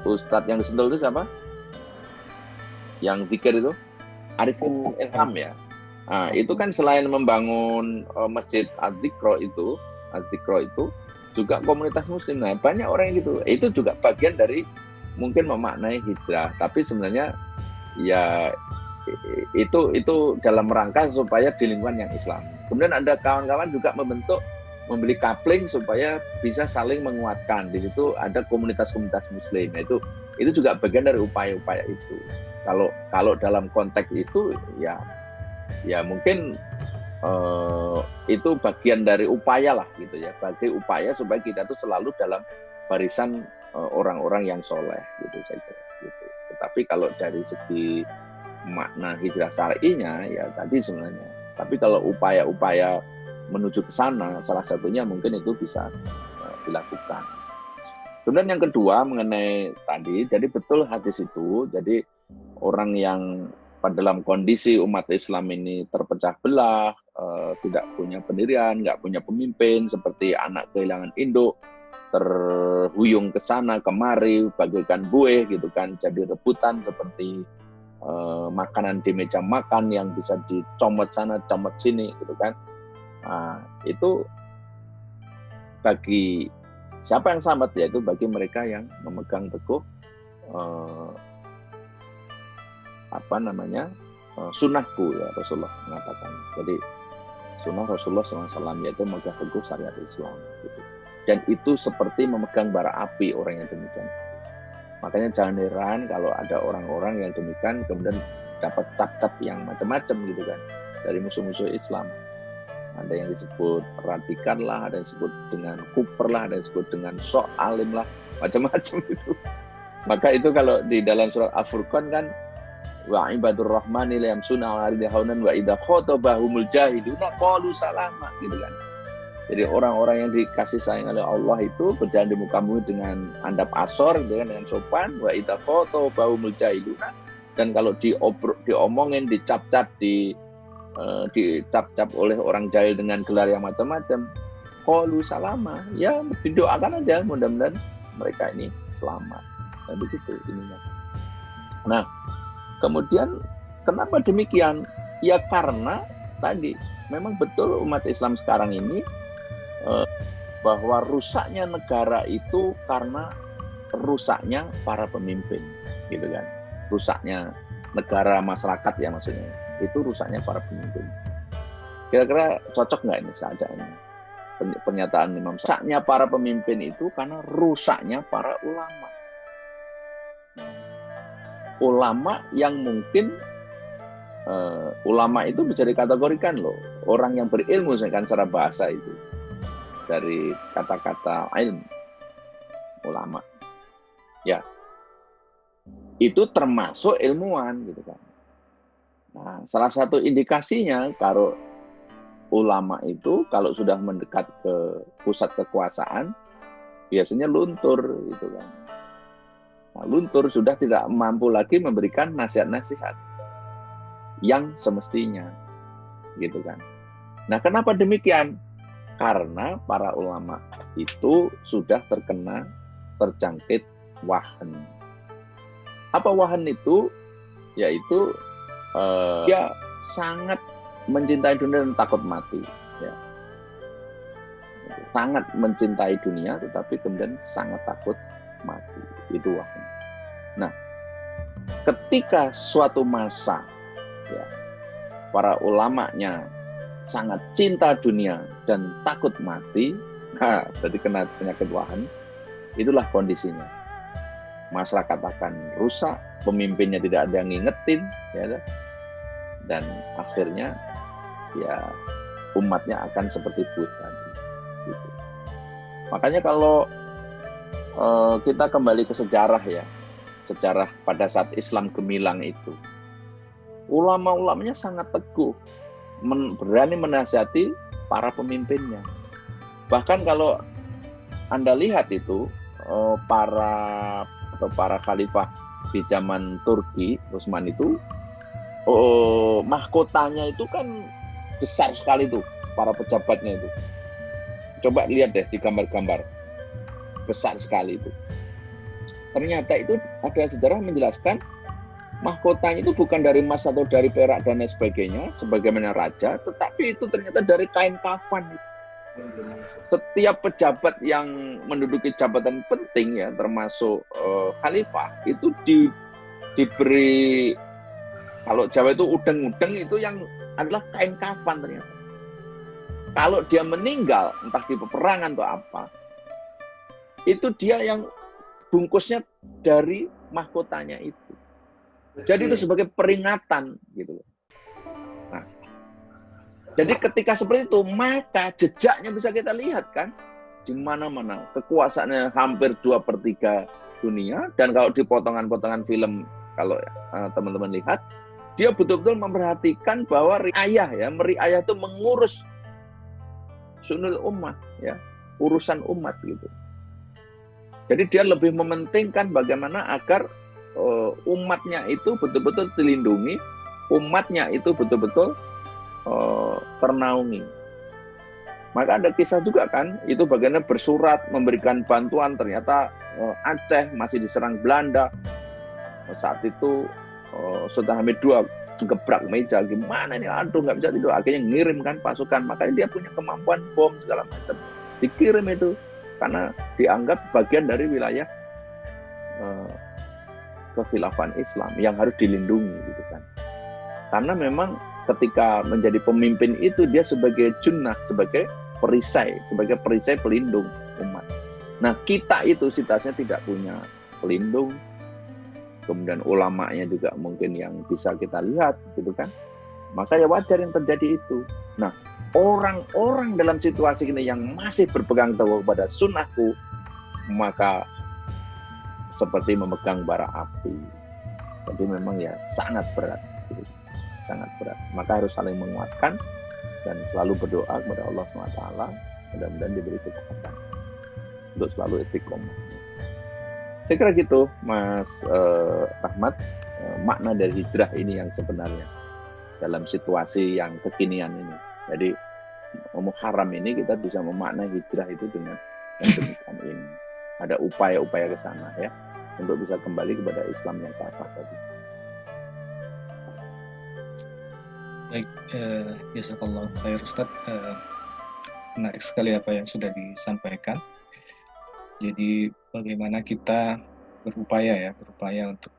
Ustadz yang disentuh itu siapa? Yang zikir itu Arifin Ilham ya. Nah, itu kan selain membangun masjid Az-Zikro itu juga komunitas muslim. Nah, banyak orang yang gitu. Itu juga bagian dari mungkin memaknai hijrah, tapi sebenarnya ya itu dalam rangka supaya di lingkungan yang Islam. Kemudian ada kawan-kawan juga membeli coupling supaya bisa saling menguatkan. Di situ ada komunitas-komunitas muslim. Itu juga bagian dari upaya-upaya itu. Kalau dalam konteks itu ya mungkin itu bagian dari upaya lah gitu ya, bagi upaya supaya kita tuh selalu dalam barisan orang-orang yang soleh gitu saya kira gitu. Tetapi kalau dari segi makna hijrah syar'inya ya tadi sebenarnya, tapi kalau upaya-upaya menuju ke sana salah satunya mungkin itu bisa dilakukan. Kemudian yang kedua mengenai tadi, jadi betul hadis itu, jadi orang yang dalam kondisi umat Islam ini terpecah belah, tidak punya pendirian, nggak punya pemimpin, seperti anak kehilangan induk, terhuyung ke sana kemari bagaikan buih gitu kan, jadi rebutan seperti makanan di meja makan yang bisa dicomot sana, comot sini gitu kan. Nah, itu bagi siapa yang selamat, yaitu bagi mereka yang memegang teguh sunnahku ya, Rasulullah mengatakan. Jadi sunnah Rasulullah SAW yaitu memegang teguh syariat Islam gitu. Dan itu seperti memegang bara api orang yang demikian. Makanya jangan heran kalau ada orang-orang yang demikian kemudian dapat cap-cap yang macam-macam gitu kan dari musuh-musuh Islam. Ada yang disebut radikal lah, ada yang disebut dengan kuper lah, ada yang disebut dengan sok alim lah, macam-macam itu. Maka itu kalau di dalam surat Al-Furqan kan, wa ibadur rahmani la yamsuna 'ala haunan wa idza khatabahumul jahiluna qalu salama gitu kan. Jadi orang-orang yang dikasih sayang oleh Allah itu berjalan di muka bumi dengan andap asor dengan sopan, wa idza khatabahumul jahiluna, dan kalau diomongin, dicap-cap, dicap-cap oleh orang jahil dengan gelar yang macam-macam, qalu salama, ya didoakan aja mudah-mudahan mereka ini selamat. Nah, begitu ininya. Nah, kemudian kenapa demikian? Ya karena tadi memang betul umat Islam sekarang ini bahwa rusaknya negara itu karena rusaknya para pemimpin, gitu kan? Rusaknya negara, masyarakat ya maksudnya. Itu rusaknya para pemimpin. Kira-kira cocok nggak ini seadanya? Pernyataan Imam Syafi'i. Rusaknya para pemimpin itu karena rusaknya para ulama. Ulama yang mungkin ulama itu bisa dikategorikan loh, orang yang berilmu kan secara bahasa itu dari kata-kata ilmu ulama ya, itu termasuk ilmuwan gitu kan. Nah, salah satu indikasinya kalau ulama itu kalau sudah mendekat ke pusat kekuasaan biasanya luntur gitu kan. Nah, luntur sudah tidak mampu lagi memberikan nasihat-nasihat yang semestinya gitu kan. Nah, kenapa demikian? Karena para ulama itu sudah terjangkit wahan. Apa wahan itu? Yaitu dia sangat mencintai dunia dan takut mati ya. Sangat mencintai dunia tetapi kemudian sangat takut mati, itu wahan. Nah, ketika suatu masa ya, para ulamanya sangat cinta dunia dan takut mati, nah, jadi kena penyakit wahan, itulah kondisinya. Masyarakat akan rusak, pemimpinnya tidak ada yang ngingetin, ya, dan akhirnya ya umatnya akan seperti buih tadi. Gitu. Makanya kalau kita kembali ke sejarah ya, sejarah pada saat Islam gemilang itu, ulama-ulamanya sangat teguh, berani menasihati para pemimpinnya. Bahkan kalau Anda lihat itu para khalifah di zaman Turki Utsman itu, mahkotanya itu kan besar sekali tuh, para pejabatnya itu. Coba lihat deh di gambar-gambar, besar sekali itu. Ternyata itu ada sejarah menjelaskan mahkotanya itu bukan dari emas atau dari perak dan lain sebagainya sebagaimana raja, tetapi itu ternyata dari kain kafan. Setiap pejabat yang menduduki jabatan penting ya, termasuk khalifah, itu diberi, kalau Jawa itu udeng-udeng, itu yang adalah kain kafan ternyata. Kalau dia meninggal entah di peperangan atau apa, itu dia yang bungkusnya dari mahkotanya itu. Jadi itu sebagai peringatan gitu. Nah, jadi ketika seperti itu, maka jejaknya bisa kita lihat kan di mana-mana. Kekuasaannya hampir 2/3 dunia, dan kalau di potongan-potongan film, kalau teman-teman lihat, dia betul-betul memperhatikan bahwa riayah itu mengurus sunul umat ya, urusan umat gitu. Jadi dia lebih mementingkan bagaimana agar umatnya itu betul-betul dilindungi, umatnya itu betul-betul ternaungi. Maka ada kisah juga kan, itu bagaimana bersurat memberikan bantuan, ternyata Aceh masih diserang Belanda. Saat itu Sultan Hamid II gebrak meja, gimana ini, aduh nggak bisa tidur, akhirnya ngirimkan pasukan. Makanya dia punya kemampuan bom segala macam, dikirim itu karena dianggap bagian dari wilayah kekhilafan Islam yang harus dilindungi gitu kan. Karena memang ketika menjadi pemimpin itu dia sebagai junnah, sebagai perisai pelindung umat. Nah, kita itu situasinya tidak punya pelindung. Kemudian ulamanya juga mungkin yang bisa kita lihat gitu kan. Maka ya wajar yang terjadi itu. Nah, orang-orang dalam situasi ini yang masih berpegang teguh pada sunnahku, maka seperti memegang bara api. Jadi memang ya sangat berat, gitu. Sangat berat. Maka harus saling menguatkan dan selalu berdoa kepada Allah SWT, mudah-mudahan diberi kekuatan untuk selalu istiqomah. Saya kira gitu, Mas Rahmat, makna dari hijrah ini yang sebenarnya dalam situasi yang kekinian ini. Jadi Muharram ini kita bisa memaknai hijrah itu dengan yang demikian ini. Ada upaya-upaya ke sana ya, untuk bisa kembali kepada Islam yang kafah tadi. Baik, jazakallah khair Ustaz. Menarik sekali apa yang sudah disampaikan. Jadi bagaimana kita berupaya untuk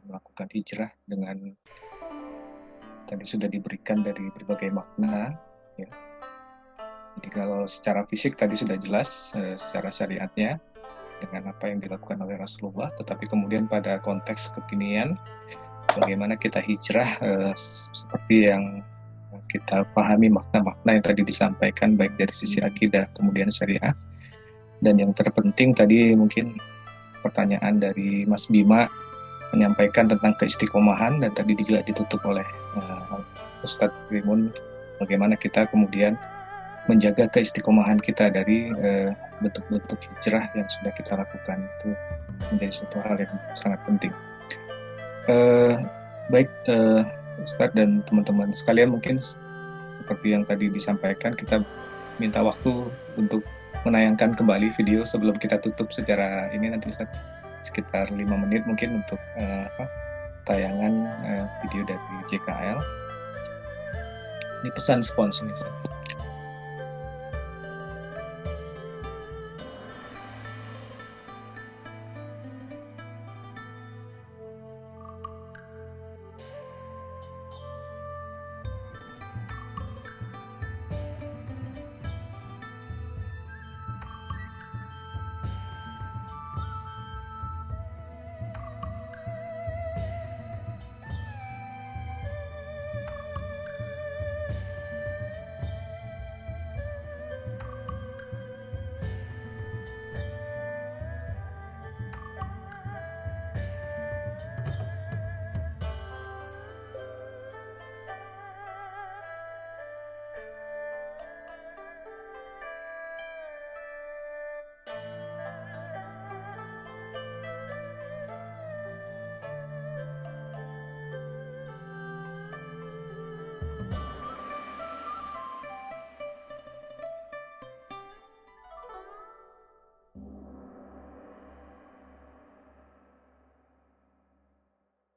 melakukan hijrah dengan tadi sudah diberikan dari berbagai makna ya. Jadi kalau secara fisik tadi sudah jelas secara syariatnya dengan apa yang dilakukan oleh Rasulullah, tetapi kemudian pada konteks kekinian bagaimana kita hijrah seperti yang kita pahami makna-makna yang tadi disampaikan baik dari sisi akidah kemudian syariat. Dan yang terpenting tadi mungkin pertanyaan dari Mas Bima menyampaikan tentang keistiqomahan, dan tadi juga ditutup oleh Ustadz Rimun bagaimana kita kemudian menjaga keistiqomahan kita dari bentuk-bentuk hijrah yang sudah kita lakukan. Itu menjadi satu hal yang sangat penting. Baik Ustadz dan teman-teman sekalian, mungkin seperti yang tadi disampaikan, kita minta waktu untuk menayangkan kembali video sebelum kita tutup secara ini nanti Ustaz, sekitar 5 menit mungkin untuk tayangan video dari JKL. Ini pesan spons ini Ustaz.